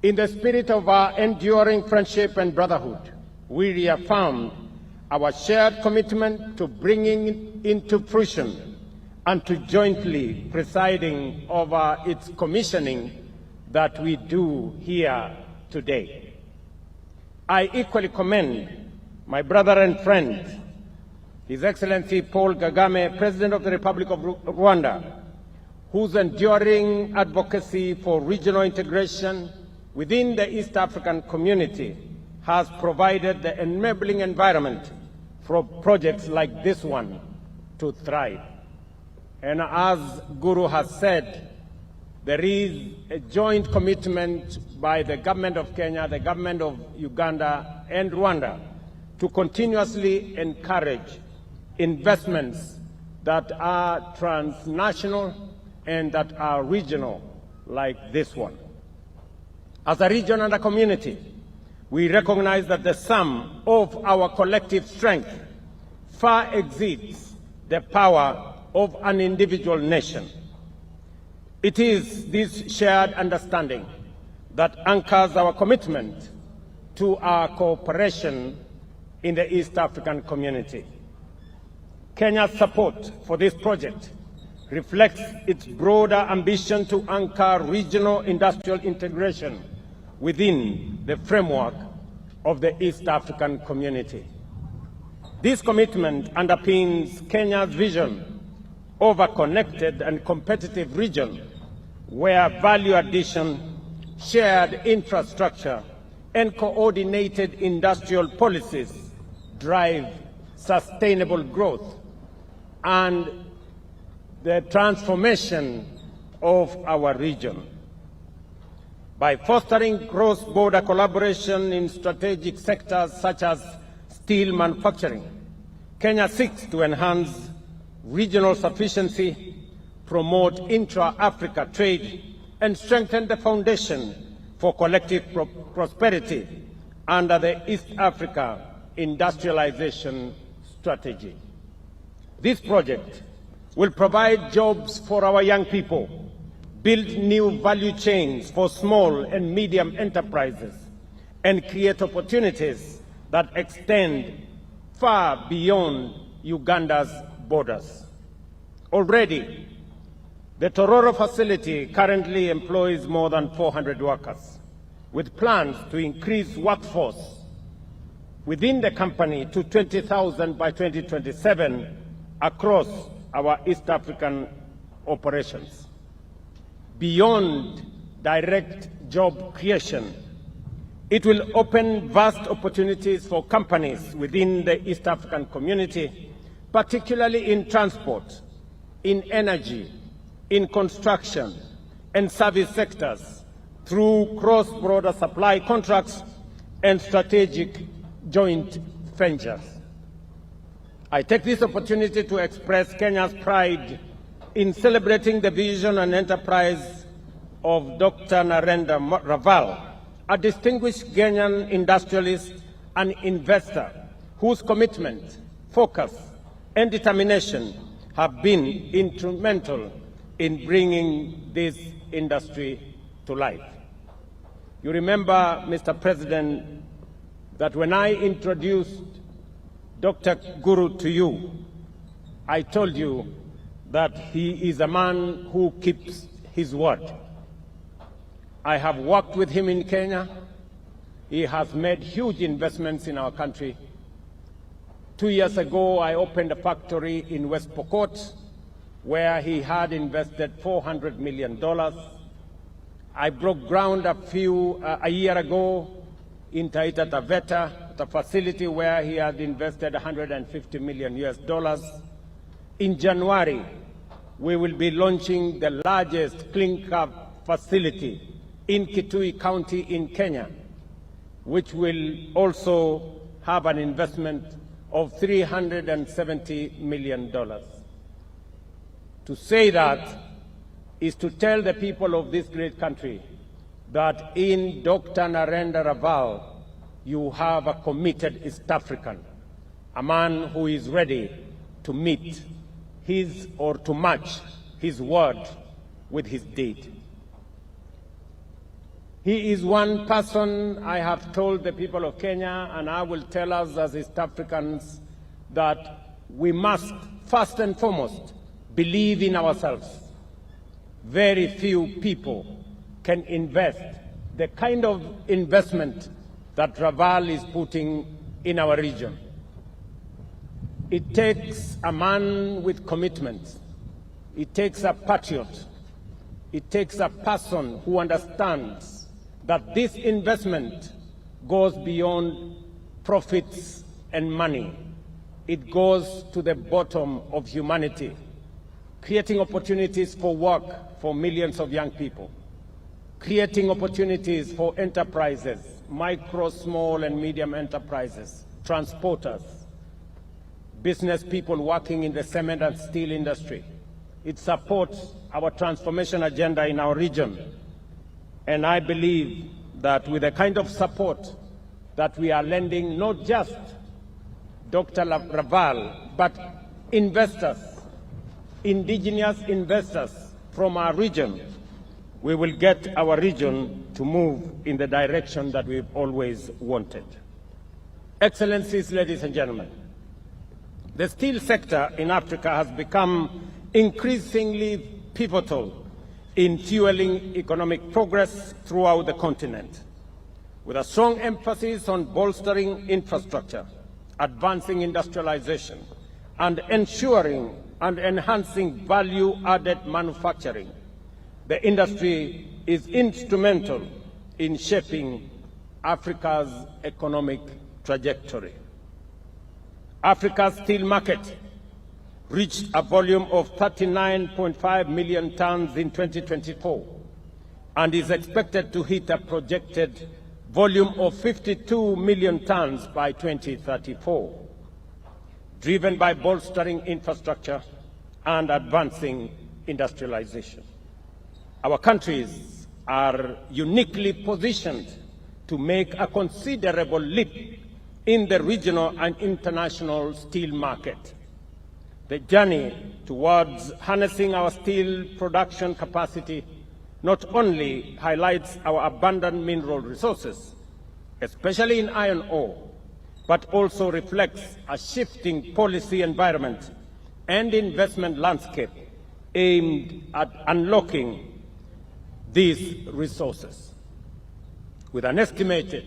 In the spirit of our enduring friendship and brotherhood, we reaffirmed our shared commitment to bringing into fruition and to jointly presiding over its commissioning that we do here today. I equally commend my brother and friend, His Excellency Paul Kagame, President of the Republic of Rwanda, whose enduring advocacy for regional integration within the East African community has provided the enabling environment for projects like this one to thrive. And as Guru has said, there is a joint commitment by the government of Kenya, the government of Uganda, and Rwanda to continuously encourage investments that are transnational and that are regional, like this one. As a region and a community, we recognize that the sum of our collective strength far exceeds the power of an individual nation. It is this shared understanding that anchors our commitment to our cooperation in the East African community. Kenya's support for this project reflects its broader ambition to anchor regional industrial integration within the framework of the East African community. This commitment underpins Kenya's vision of a connected and competitive region where value addition, shared infrastructure, and coordinated industrial policies drive sustainable growth and the transformation of our region. By fostering cross-border collaboration in strategic sectors such as steel manufacturing, Kenya seeks to enhance regional sufficiency, promote intra-Africa trade, and strengthen the foundation for collective prosperity under the East Africa industrialization strategy. This project will provide jobs for our young people, build new value chains for small and medium enterprises, and create opportunities that extend far beyond Uganda's borders. Already, the Tororo facility currently employs more than 400 workers, with plans to increase workforce within the company to 20,000 by 2027 across our East African operations. Beyond direct job creation, it will open vast opportunities for companies within the East African community, particularly in transport, in energy, in construction, and service sectors through cross-border supply contracts and strategic joint ventures. I take this opportunity to express Kenya's pride in celebrating the vision and enterprise of Dr. Narendra Raval, a distinguished Kenyan industrialist and investor whose commitment, focus, and determination have been instrumental in bringing this industry to life. You remember, Mr. President, that when I introduced Dr. Guru to you, I told you that he is a man who keeps his word. I have worked with him in Kenya. He has made huge investments in our country. 2 years ago, I opened a factory in West Pokot where he had invested $400 million. I broke ground a year ago in Taita Taveta, the facility where he had invested $150 million. In January, we will be launching the largest clinker facility in Kitui County in Kenya, which will also have an investment of $370 million. To say that is to tell the people of this great country that in Dr. Narendra Raval, you have a committed East African, a man who is ready to meet his or to match his word with his deed. He is one person I have told the people of Kenya, and I will tell us as East Africans, that we must first and foremost believe in ourselves. Very few people can invest the kind of investment that Raval is putting in our region. It takes a man with commitment. It takes a patriot. It takes a person who understands that this investment goes beyond profits and money. It goes to the bottom of humanity, creating opportunities for work for millions of young people, creating opportunities for enterprises, micro, small, and medium enterprises, transporters, business people working in the cement and steel industry. It supports our transformation agenda in our region. And I believe that with the kind of support that we are lending, not just Dr. Raval, but investors, indigenous investors from our region, we will get our region to move in the direction that we've always wanted. Excellencies, ladies and gentlemen, the steel sector in Africa has become increasingly pivotal in fueling economic progress throughout the continent, with a strong emphasis on bolstering infrastructure, advancing industrialization, and ensuring and enhancing value-added manufacturing. The industry is instrumental in shaping Africa's economic trajectory. Africa's steel market reached a volume of 39.5 million tons in 2024 and is expected to hit a projected volume of 52 million tons by 2034, driven by bolstering infrastructure and advancing industrialization. Our countries are uniquely positioned to make a considerable leap in the regional and international steel market. The journey towards harnessing our steel production capacity not only highlights our abundant mineral resources, especially in iron ore, but also reflects a shifting policy environment and investment landscape aimed at unlocking these resources. With an estimated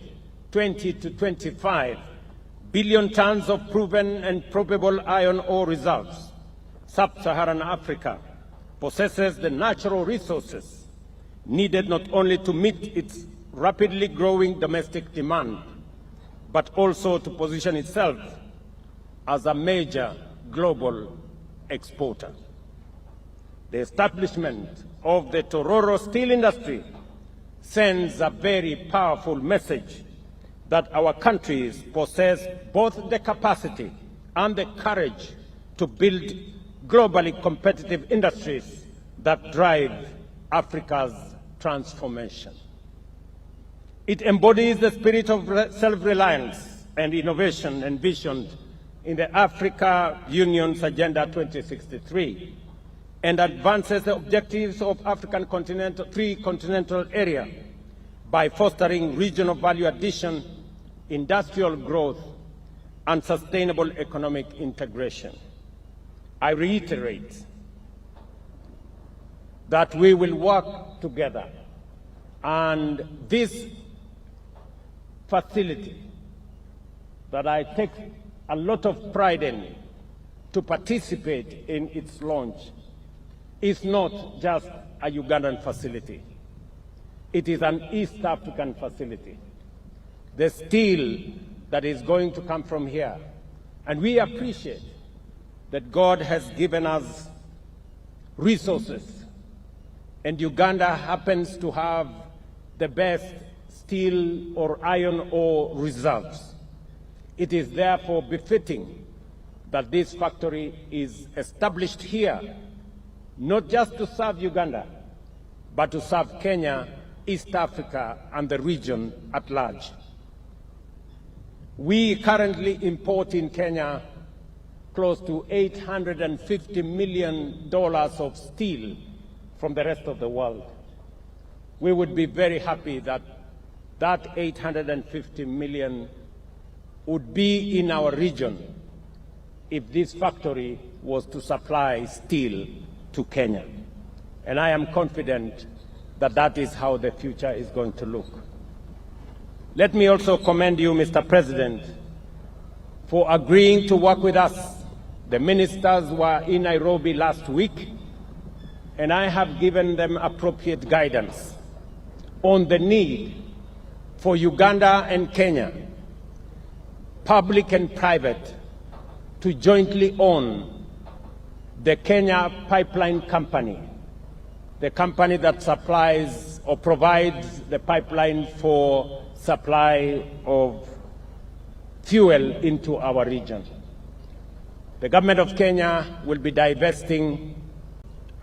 20 to 25 billion tons of proven and probable iron ore reserves, Sub-Saharan Africa possesses the natural resources needed not only to meet its rapidly growing domestic demand, but also to position itself as a major global exporter. The establishment of the Tororo steel industry sends a very powerful message that our countries possess both the capacity and the courage to build globally competitive industries that drive Africa's transformation. It embodies the spirit of self-reliance and innovation envisioned in the Africa Union's Agenda 2063 and advances the objectives of African three-continental area by fostering regional value addition, industrial growth, and sustainable economic integration. I reiterate that we will work together, and this facility that I take a lot of pride in to participate in its launch is not just a Ugandan facility. It is an East African facility. The steel that is going to come from here, and we appreciate that God has given us resources, and Uganda happens to have the best steel or iron ore reserves. It is therefore befitting that this factory is established here, not just to serve Uganda, but to serve Kenya, East Africa, and the region at large. We currently import in Kenya close to $850 million of steel from the rest of the world. We would be very happy that that $850 million would be in our region if this factory was to supply steel to Kenya. And I am confident that that is how the future is going to look. Let me also commend you, Mr. President, for agreeing to work with us. The ministers were in Nairobi last week, and I have given them appropriate guidance on the need for Uganda and Kenya, public and private, to jointly own the Kenya Pipeline Company, the company that supplies or provides the pipeline for supply of fuel into our region. The government of Kenya will be divesting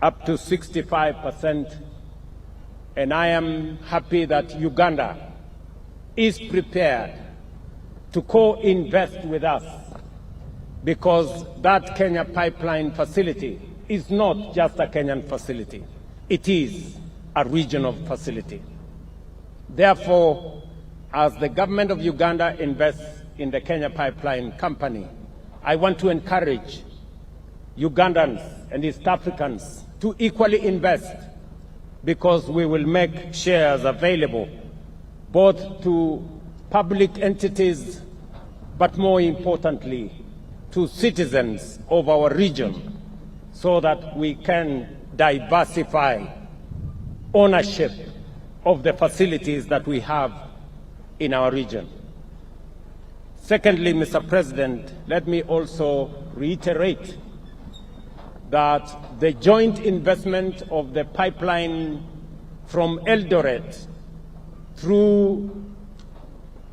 up to 65%, and I am happy that Uganda is prepared to co-invest with us, because that Kenya pipeline facility is not just a Kenyan facility. It is a regional facility. Therefore, as the government of Uganda invests in the Kenya Pipeline Company, I want to encourage Ugandans and East Africans to equally invest, because we will make shares available both to public entities, but more importantly, to citizens of our region, so that we can diversify ownership of the facilities that we have in our region. Secondly, Mr. President, let me also reiterate that the joint investment of the pipeline from Eldoret through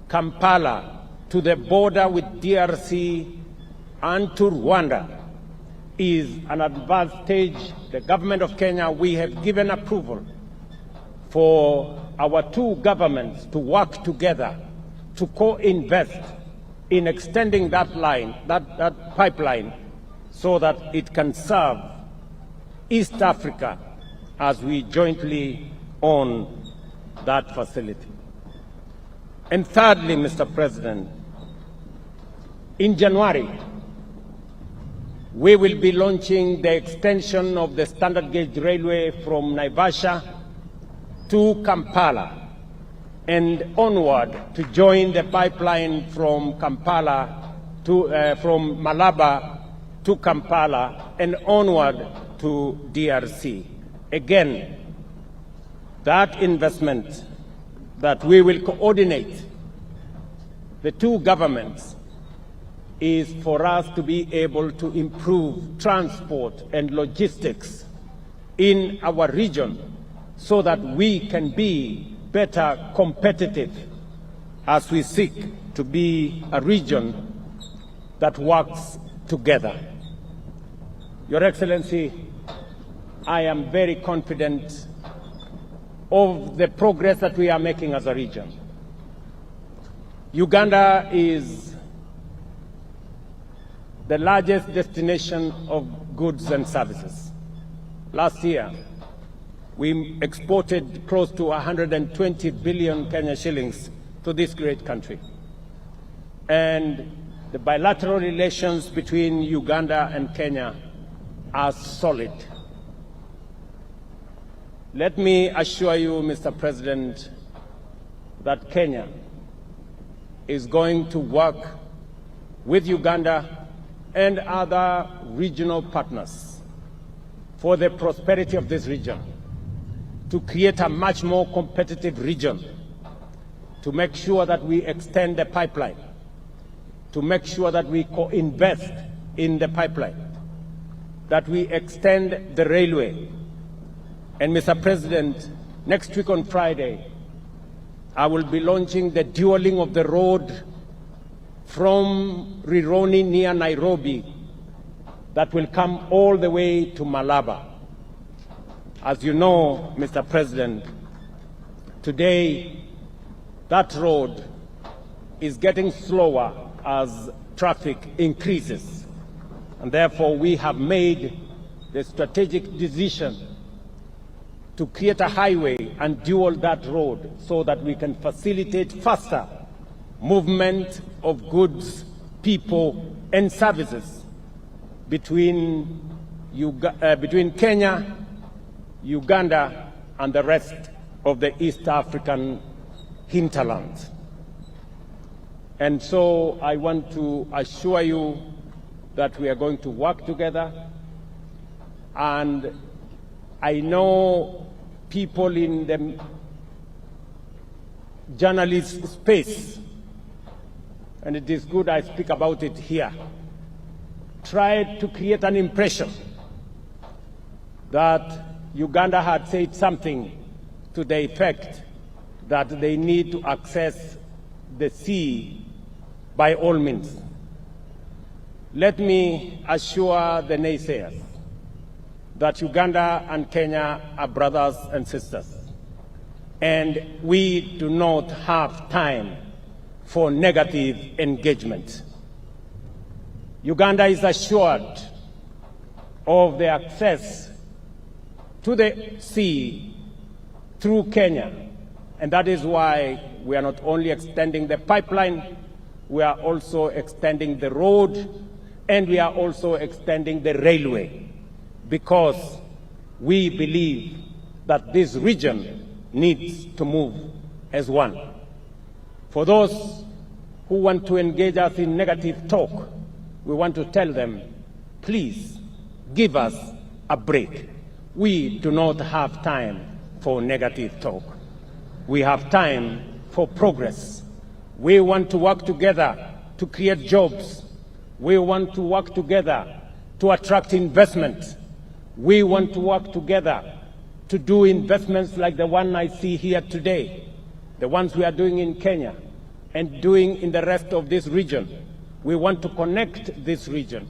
Kampala to the border with DRC and to Rwanda is an advanced stage. The government of Kenya, we have given approval for our two governments to work together to co-invest in extending that line, that pipeline, so that it can serve East Africa as we jointly own that facility. And thirdly, Mr. President, in January, we will be launching the extension of the standard gauge railway from Naivasha to Kampala and onward to join the pipeline from Kampala to from Malaba to Kampala and onward to DRC. Again, that investment that we will coordinate the two governments is for us to be able to improve transport and logistics in our region, so that we can be better competitive as we seek to be a region that works together. Your Excellency, I am very confident of the progress that we are making as a region. Uganda is the largest destination of goods and services. Last year, we exported close to 120 billion Kenya shillings to this great country. And the bilateral relations between Uganda and Kenya are solid. Let me assure you, Mr. President, that Kenya is going to work with Uganda and other regional partners for the prosperity of this region, to create a much more competitive region, to make sure that we extend the pipeline, to make sure that we co-invest in the pipeline, that we extend the railway. And Mr. President, next week on Friday, I will be launching the dualling of the road from Rironi near Nairobi that will come all the way to Malaba. As you know, Mr. President, today that road is getting slower as traffic increases. And therefore we have made the strategic decision to create a highway and dual that road so that we can facilitate faster movement of goods, people, and services between Kenya, Uganda, and the rest of the East African hinterland. And so I want to assure you that we are going to work together. And I know people in the journalist space, and it is good I speak about it here, tried to create an impression that Uganda had said something to the effect that they need to access the sea by all means. Let me assure the naysayers that Uganda and Kenya are brothers and sisters, and we do not have time for negative engagement. Uganda is assured of the access to the sea through Kenya, and that is why we are not only extending the pipeline, we are also extending the road, and we are also extending the railway, because we believe that this region needs to move as one. For those who want to engage us in negative talk, we want to tell them, please give us a break. We do not have time for negative talk. We have time for progress. We want to work together to create jobs. We want to work together to attract investment. We want to work together to do investments like the one I see here today, the ones we are doing in Kenya and doing in the rest of this region. We want to connect this region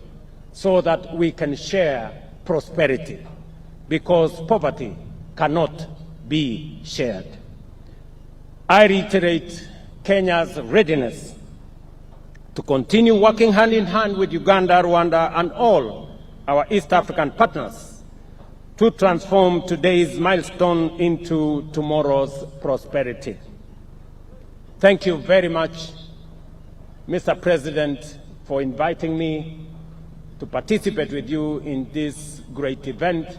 so that we can share prosperity, because poverty cannot be shared. I reiterate Kenya's readiness to continue working hand in hand with Uganda, Rwanda, and all our East African partners to transform today's milestone into tomorrow's prosperity. Thank you very much, Mr. President, for inviting me to participate with you in this great event.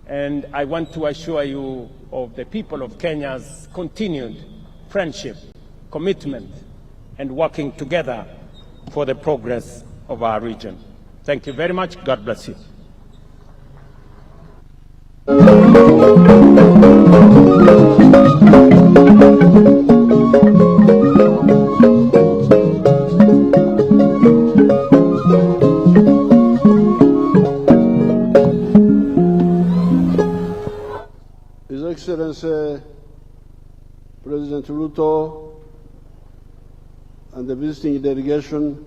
And I want to assure you of the people of Kenya's continued friendship, commitment, and working together for the progress of our region. Thank you very much. God bless you. His Excellency President Ruto and the visiting delegation,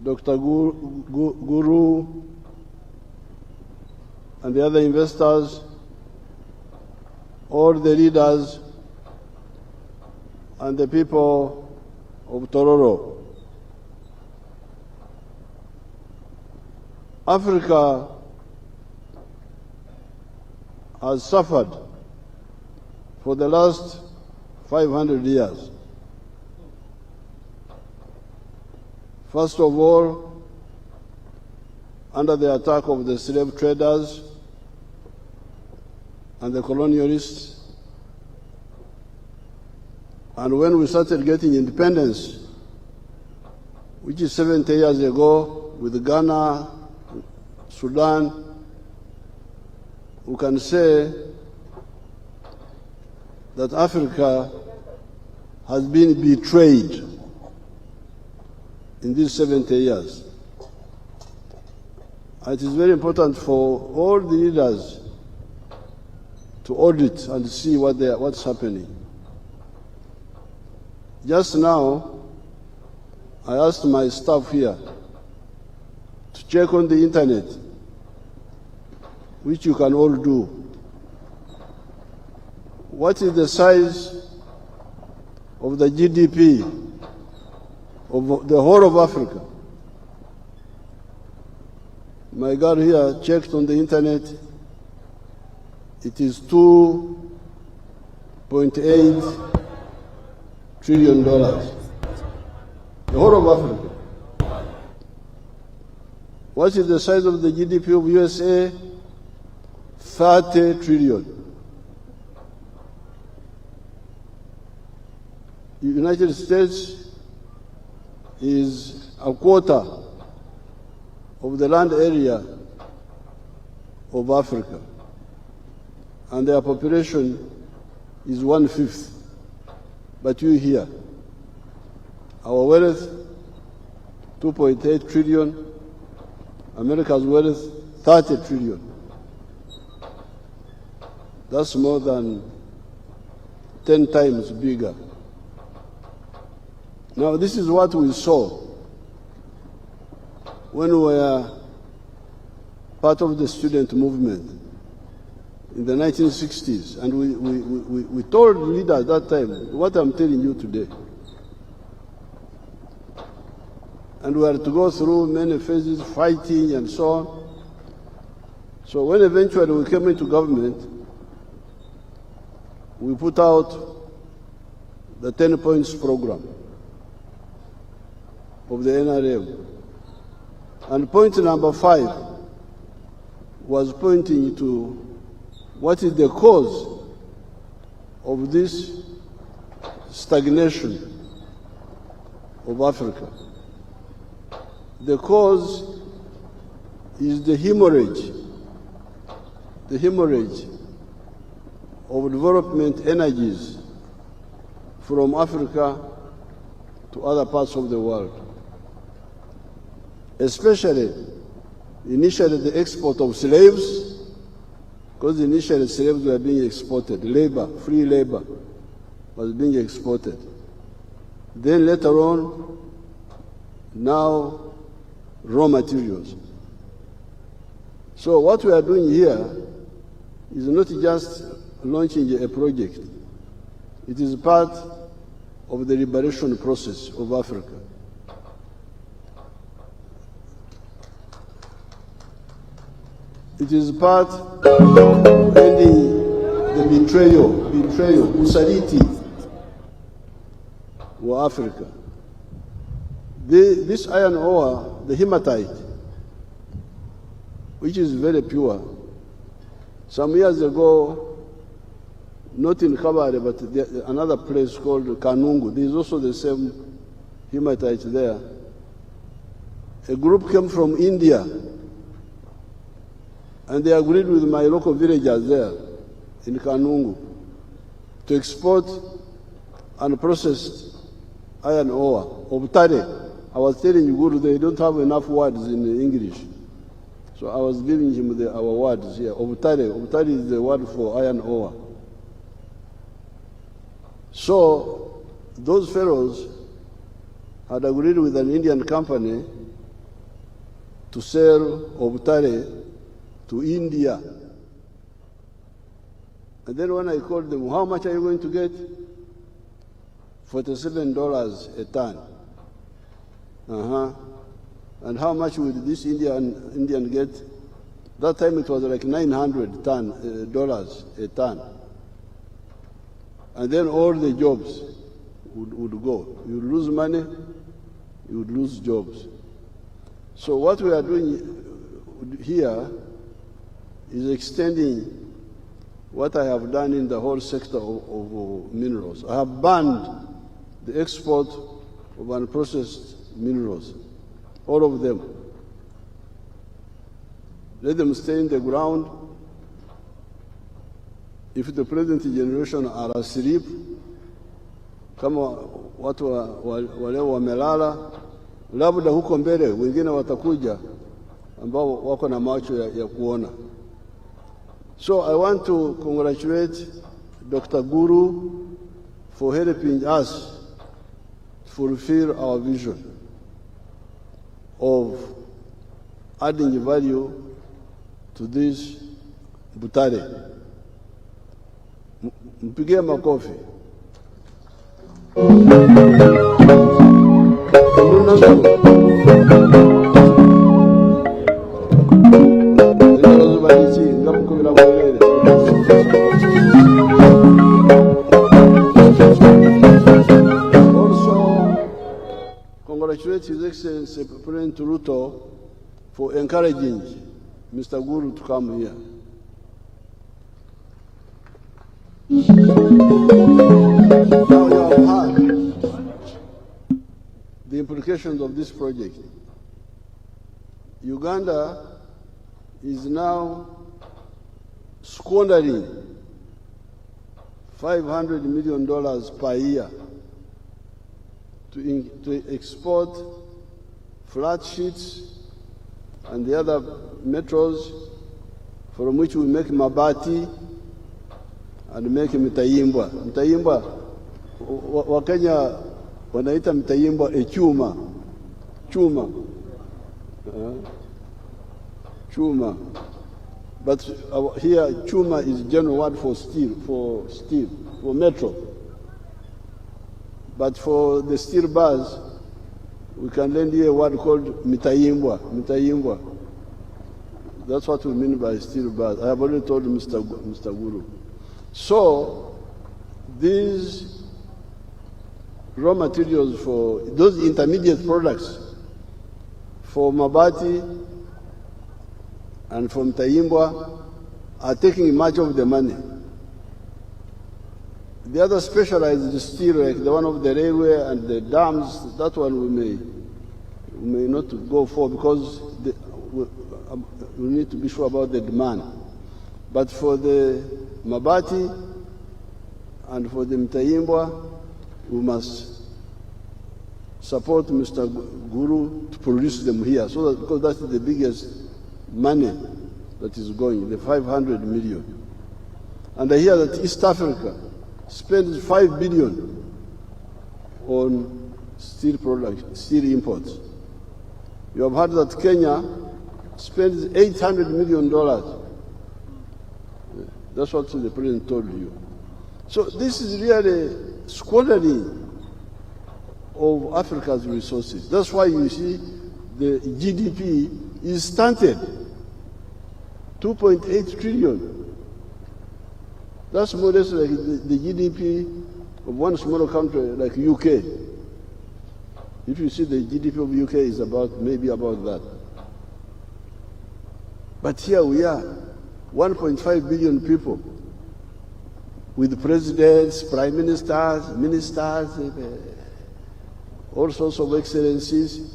Dr. Guru, and the other investors, all the leaders, and the people of Tororo. Africa has suffered for the last 500 years. First of all, under the attack of the slave traders and the colonialists. And when we started getting independence, which is 70 years ago, with Ghana, Sudan, we can say that Africa has been betrayed in these 70 years. It is very important for all the leaders to audit and see what's happening. Just now, I asked my staff here to check on the internet, which you can all do. What is the size of the GDP of the whole of Africa? My girl here checked on the internet. It is $2.8 trillion. The whole of Africa. What is the size of the GDP of USA? 30 trillion. United States is a quarter of the land area of Africa, and their population is 1/5. But you here, our wealth, 2.8 trillion, America's wealth, 30 trillion. That's more than 10 times bigger. Now, this is what we saw when we were part of the student movement in the 1960s, and we told leaders at that time what I'm telling you today. And we had to go through many phases, fighting and so on. So when eventually we came into government, we put out the 10 points program of the NRM. And point number 5 was pointing to what is the cause of this stagnation of Africa. The cause is the hemorrhage of development energies from Africa to other parts of the world. Especially, initially the export of slaves, because initially slaves were being exported, labor, free labor was being exported. Then later on, now raw materials. So what we are doing here is not just launching a project. It is part of the liberation process of Africa. It is part of ending the betrayal, usaliti of Africa. This iron ore, the hematite, which is very pure, some years ago, not in Kabare, but another place called Kanungu, there is also the same hematite there. A group came from India, and they agreed with my local villagers there in Kanungu to export unprocessed iron ore, obtare. I was telling you, Guru, they don't have enough words in English. So I was giving him our words here. Obtare. Obtare is the word for iron ore. So those fellows had agreed with an Indian company to sell obtare to India. And then when I called them, how much are you going to get? $47 a ton. And how much would this Indian get? That time it was like $900 a ton. And then all the jobs would go. You would lose money, you would lose jobs. So what we are doing here is extending what I have done in the whole sector of minerals. I have banned the export of unprocessed minerals, all of them. Let them stay in the ground. If the present generation are asleep, kama watu wale wamelala, labda huko mbele wengine watakuja ambao wako na macho ya kuona. So I want to congratulate Dr. Guru for helping us fulfill our vision of adding value to this butare. Mpigie makofi. Congratulate His Excellency President Ruto for encouraging Mr. Guru to come here. Now you have heard the implications of this project. Uganda is now squandering $500 million per year to export flat sheets and the other metals from which we make mabati and make mitayimbwa. Mitayimbwa, Wakenya wanaita mitayimbwa chuma. Chuma. But here, chuma is general word for steel, for metro. But for the steel bars, we can lend here a word called mitayimbwa. That's what we mean by steel bars. I have already told Mr. Guru. So, these raw materials for those intermediate products for Mabati and from Tayimbwa are taking much of the money. The other specialized steel, like the one of the railway and the dams, that one we may not go for because we need to be sure about the demand. But for the Mabati and for the Mtayimbwa, we must support Mr. Guru to produce them here, so that, because that's the biggest money that is going, the 500 million. And I hear that East Africa spends 5 billion on steel products, steel imports. You have heard that Kenya spends $800 million. That's what the president told you. So this is really squandering of Africa's resources. That's why you see the GDP is stunted, 2.8 trillion. That's more or less like the GDP of one smaller country like UK. If you see the GDP of UK is maybe about that. But here we are, 1.5 billion people, with presidents, prime ministers, ministers, all sorts of excellencies,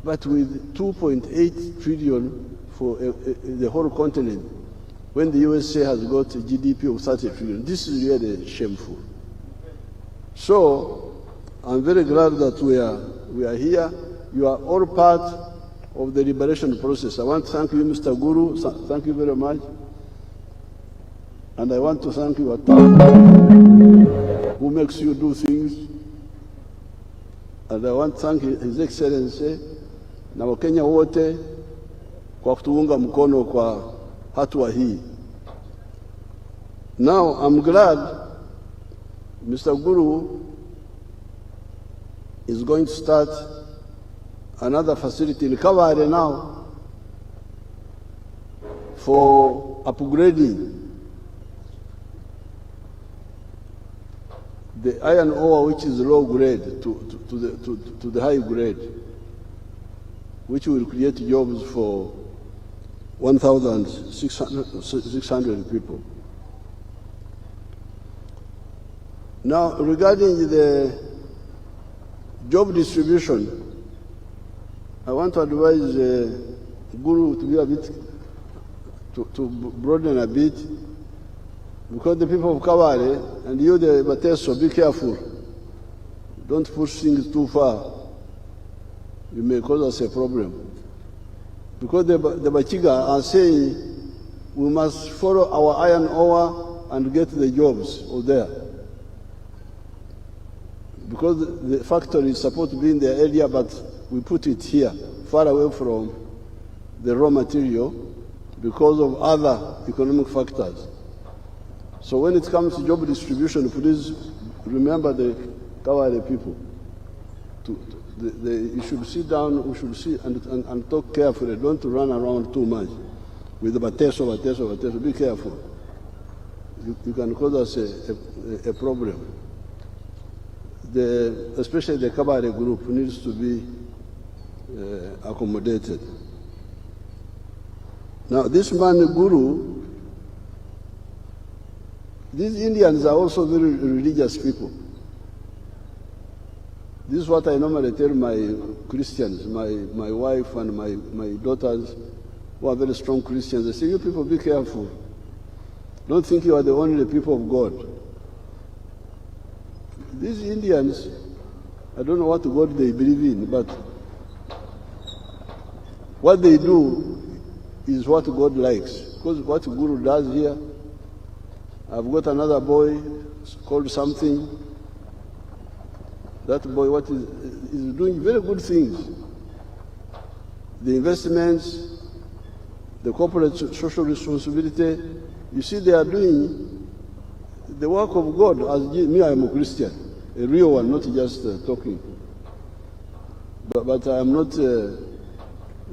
but with 2.8 trillion for the whole continent, when the USA has got a GDP of 30 trillion. This is really shameful. So, I'm very glad that we are here. You are all part of the liberation process. I want to thank you, Mr. Guru. Thank you very much. And I want to thank you, who makes you do things. And I want to thank His Excellency na Wakenya wote kwa kutuunga mkono kwa hatua hii. Now, I'm glad Mr. Guru is going to start another facility in Kaware now for upgrading the iron ore, which is low grade, to the high grade, which will create jobs for 1,600 people. Now, regarding the job distribution, I want to advise Guru to be a bit, to broaden a bit, because the people of Kaware and you, the Bateso, be careful. Don't push things too far. You may cause us a problem. Because the Bachiga are saying we must follow our iron ore and get the jobs over there. Because the factory is supposed to be in the area, but we put it here, far away from the raw material, because of other economic factors. So when it comes to job distribution, please remember the Kaware people. You should sit down, we should sit and talk carefully. Don't run around too much with the Bateso. Be careful. You can cause us a problem. Especially the Kaware group needs to be accommodated. Now, this man, Guru, these Indians are also very religious people. This is what I normally tell my Christians, my wife and my daughters, who are very strong Christians. I say, you people, be careful. Don't think you are the only people of God. These Indians, I don't know what God they believe in, but what they do is what God likes. Because what Guru does here, I've got another boy called something. That boy, is doing very good things. the investments, the corporate social responsibility. You see, they are doing the work of God. As me, I am a Christian, a real one, not just talking. But I am not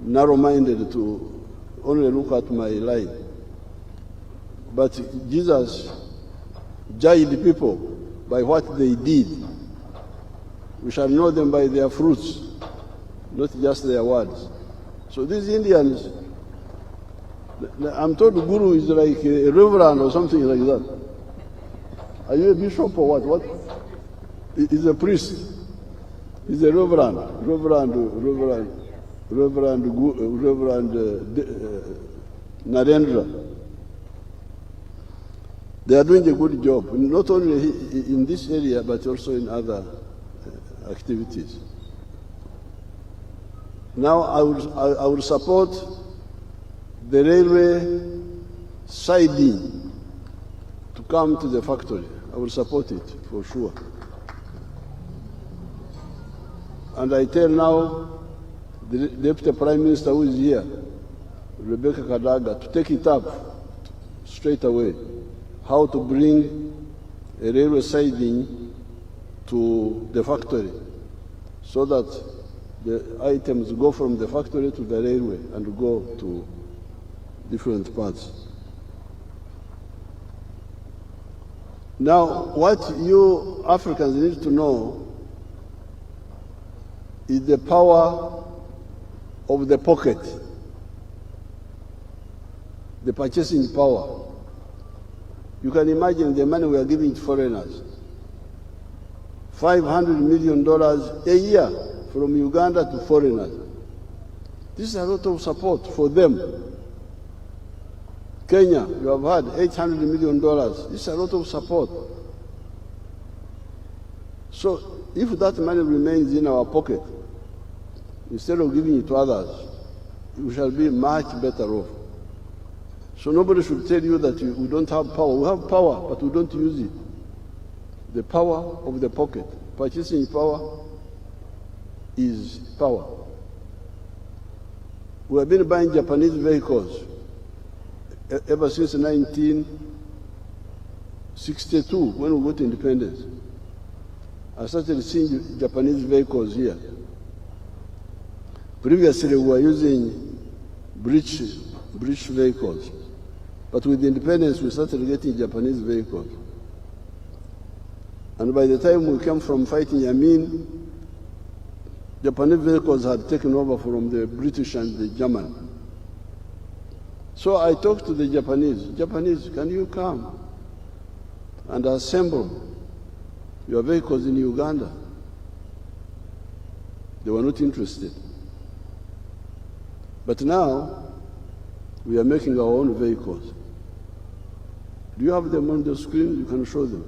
narrow-minded to only look at my life. But Jesus judged people by what they did. We shall know them by their fruits, not just their words. So these Indians, I'm told Guru is like a reverend or something like that. Are you a bishop or what? He's a priest. He's a reverend Narendra. They are doing a good job, not only in this area, but also in other activities. Now I will support the railway siding to come to the factory. I will support it for sure. And I tell now the Deputy Prime Minister who is here, Rebecca Kadaga, to take it up straight away, how to bring a railway siding to the factory so that the items go from the factory to the railway and go to different parts. Now, what you Africans need to know is the power of the pocket, the purchasing power. You can imagine the money we are giving to foreigners. $500 million a year from Uganda to foreigners. This is a lot of support for them. Kenya, you have had $800 million. This is a lot of support. So if that money remains in our pocket, instead of giving it to others, we shall be much better off. So nobody should tell you that we don't have power. We have power, but we don't use it. The power of the pocket, purchasing power, is power. We have been buying Japanese vehicles ever since 1962, when we got independence. I started seeing Japanese vehicles here. Previously, we were using British vehicles. But with independence, we started getting Japanese vehicles. And by the time we came from fighting Yamin, Japanese vehicles had taken over from the British and the German. So I talked to the Japanese, can you come and assemble your vehicles in Uganda? They were not interested. But now, we are making our own vehicles. Do you have them on the screen? You can show them.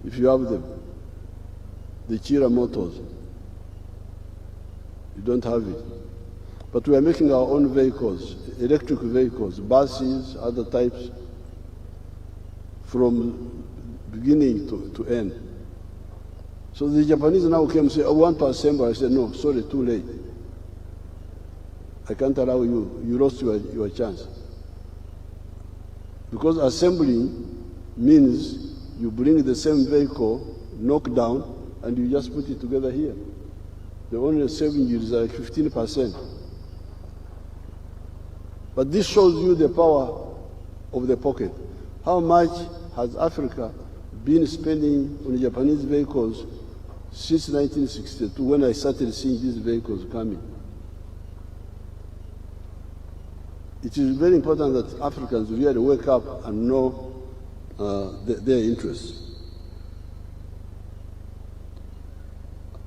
If you have them. The Chira motors. You don't have it. But we are making our own vehicles, electric vehicles, buses, other types, from beginning to end. So the Japanese now came and say, I want to assemble. I said, no, sorry, too late. I can't allow you. You lost your chance. Because assembling means you bring the same vehicle, knock down, and you just put it together here. The only saving you is like 15%. But this shows you the power of the pocket. How much has Africa been spending on Japanese vehicles since 1962, when I started seeing these vehicles coming? It is very important that Africans really wake up and know their interests.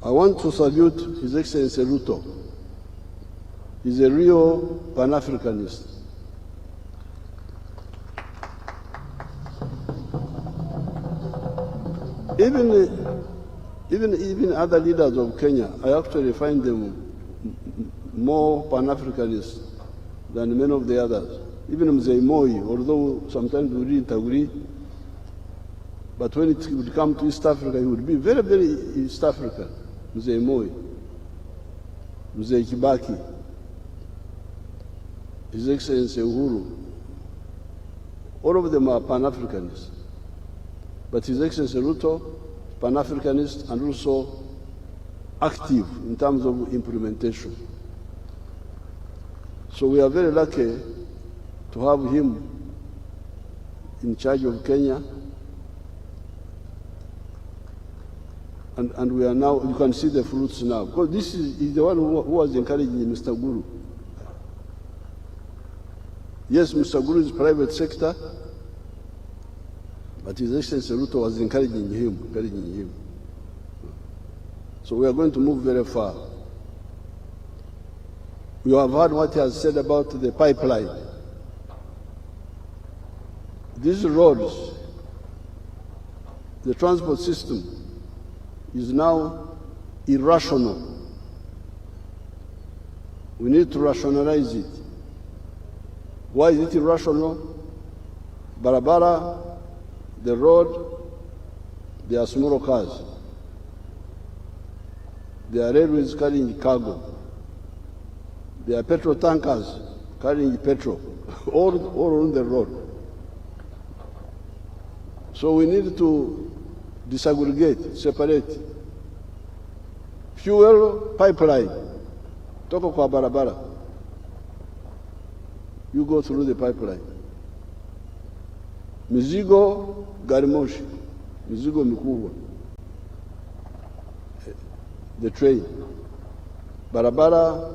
I want to salute His Excellency Ruto. He's a real Pan-Africanist. Even other leaders of Kenya, I actually find them more Pan-Africanist than many of the others. Even Mzee Moi, although sometimes we didn't agree, but when it would come to East Africa, he would be very, very East African, Mzee Moi. Mzee Kibaki, His Excellency Uhuru, all of them are Pan-Africanists. But His Excellency Ruto, Pan-Africanist and also active in terms of implementation. So we are very lucky to have him in charge of Kenya. And we are now, you can see the fruits now. Because this is the one who was encouraging Mr. Guru. Yes, Mr. Guru is private sector, but His Excellency Ruto was encouraging him. So we are going to move very far. You have heard what he has said about the pipeline. These roads, the transport system, is now irrational. We need to rationalize it. Why is it irrational? Barabara, the road, they are small cars. There are railways carrying cargo. There are petrol tankers carrying petrol, all on the road. So we need to disaggregate, separate. Fuel pipeline, toka kwa barabara. You go through the pipeline. Mizigo, gari moshi, mizigo mikubwa. The train. Barabara,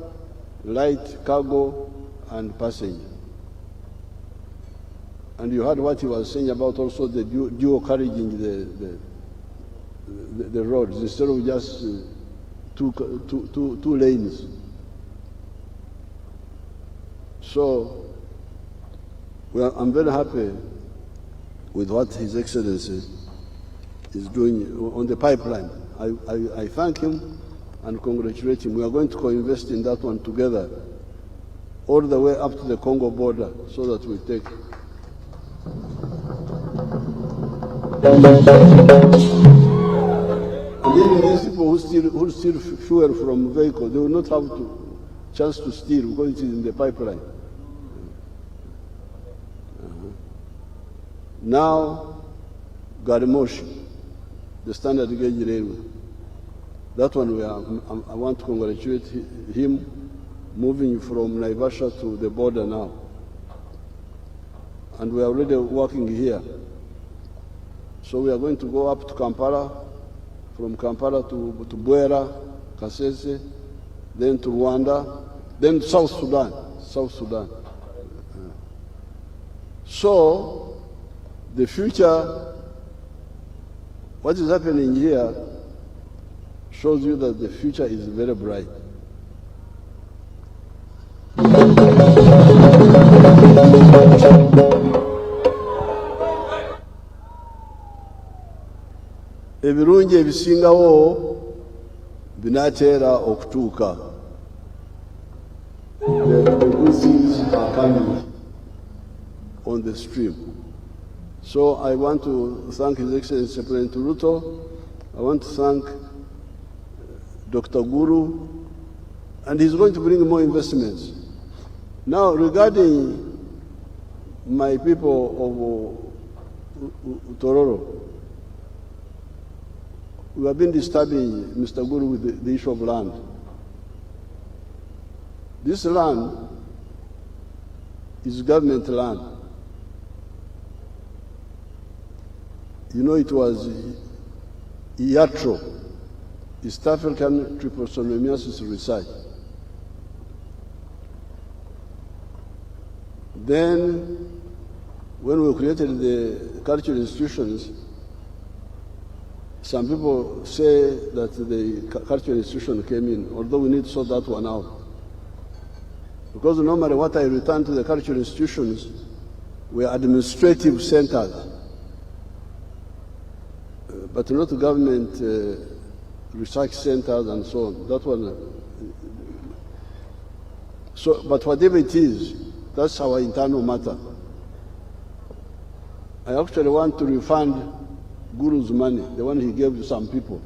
light cargo and passenger. And you heard what he was saying about also the dual carriaging the roads instead of just two lanes. So I'm very happy with what His Excellency is doing on the pipeline. I thank him and congratulate him. We are going to co-invest in that one together all the way up to the Congo border so that we take. And even these people who steal fuel from vehicles, they will not have chance to steal because it is in the pipeline. Now, Garimoshi, the standard gauge railway. That one I want to congratulate him, moving from Naivasha to the border now. And we are already working here. So we are going to go up to Kampala, from Kampala to Bwera, Kasese, then to Rwanda, then South Sudan. So the future, what is happening here shows you that the future is very bright. Ebirungi ebisingawo binatera okutuuka. The good things are coming on the stream. So I want to thank His Excellency President Ruto. I want to thank Dr. Guru, and he's going to bring more investments. Now, regarding my people of Tororo, we have been disturbing Mr. Guru with the issue of land. This land is government land. You know, it was IATRO, East African Trypanosomiasis Research. Then, when we created the cultural institutions, some people say that the cultural institution came in, although we need to sort that one out. Because normally what I return to the cultural institutions were administrative centers, but not government research centers and so on. That one. So, but whatever it is, that's our internal matter. I actually want to refund Guru's money, the one he gave to some people.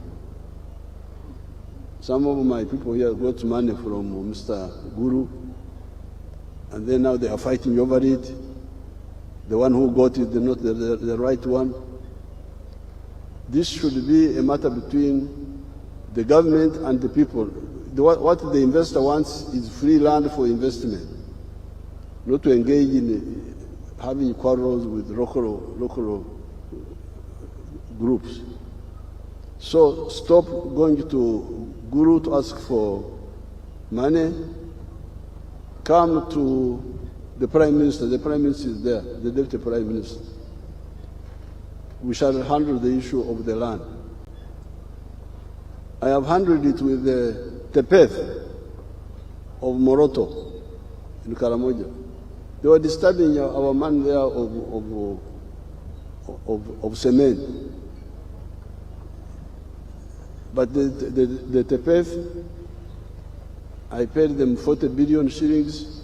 Some of my people here got money from Mr. Guru, and then now they are fighting over it. The one who got it is not the right one. This should be a matter between the government and the people. What the investor wants is free land for investment, not to engage in having quarrels with local groups. So stop going to Guru to ask for money. Come to the Prime Minister. The Prime Minister is there, the Deputy Prime Minister. We shall handle the issue of the land. I have handled it with the Tepeth of Moroto in Karamoja. They were disturbing our man there of cement. But the Tepeth, I paid them 40 billion shillings.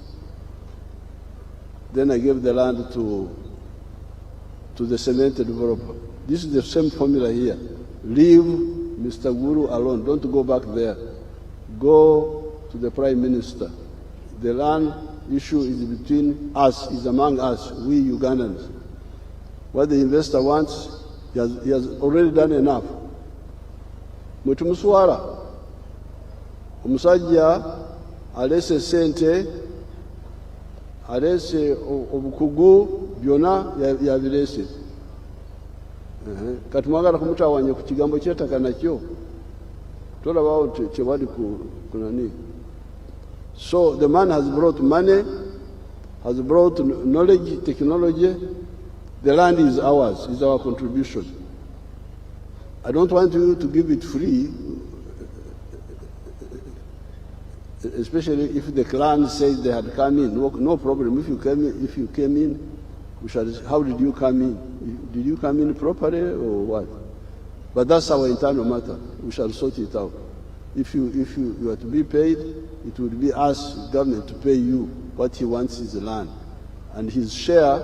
Then I gave the land to the cement developer. This is the same formula here. Leave Mr. Guru alone. Don't go back there. Go to the Prime Minister. The land issue is between us, is among us, we Ugandans. What the investor wants, he has already done enough. Mutumuswara, omusajja alese sente, alese obukugu byonna yabirese. Kati mwagala kumutawanya ku kigambo ky'ettaka nakyo tolabaawo kyebali kunani. So the man has brought money, has brought knowledge, technology. The land is ours, is our contribution. I don't want you to give it free, especially if the clan says they had come in. No problem. If you came in, we shall. How did you come in? Did you come in properly or what? But that's our internal matter. We shall sort it out. If you are to be paid, it would be us, government, to pay you. What he wants is the land, and his share,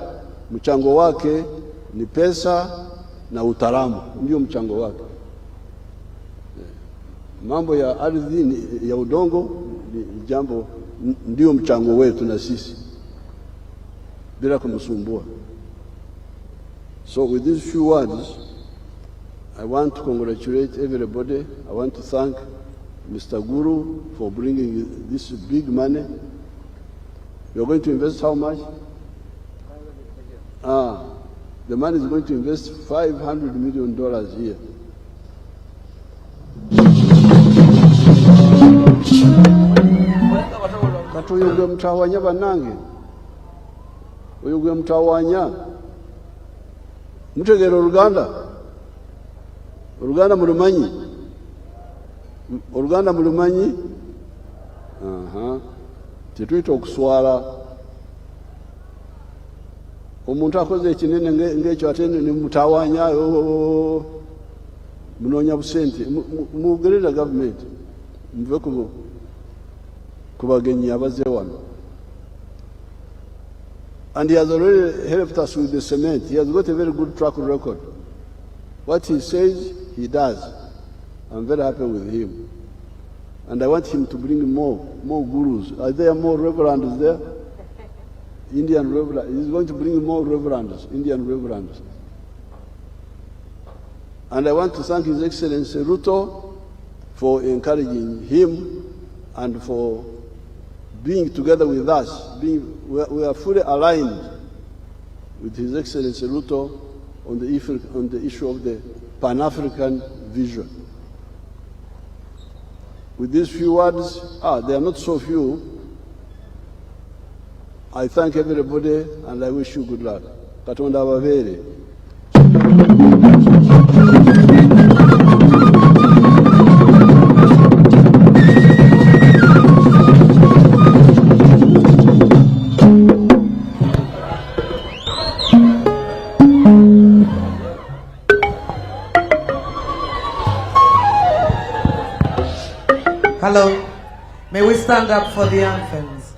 mchango wake ni pesa na utaalamu, ndio mchango wake. Mambo ya ardhi ya udongo ni jambo, ndio mchango wetu na sisi, bila kumsumbua. So with these few words, I want to congratulate everybody. I want to thank Mr. Guru for bringing this big money. You're going to invest how much? The man is going to invest $500 million here. Kati oyo gwe mutawanya bannange, oyo gwe mutawanya. Mutegeera Oluganda mulumanyi? Oluganda mulumanyi? Tetuyita okuswala. Omuntu akoze ekinene ng'ekyo ate ne mutawanya, munoonya busente. Mugerera gavumenti, muve ku bagenyi abazze wano. And he has already helped us with the cement. He has got a very good track record. What he says, he does. I'm very happy with him. And I want him to bring more gurus. Are there more reverends there? Indian reverends. He's going to bring more reverends, Indian reverends. And I want to thank His Excellency Ruto for encouraging him and for being together with us. We are fully aligned with His Excellency Ruto on the issue of the Pan-African vision. With these few words, they are not so few. I thank everybody and I wish you good luck. Katonda ababeere. Hello. May we stand up for the anthems?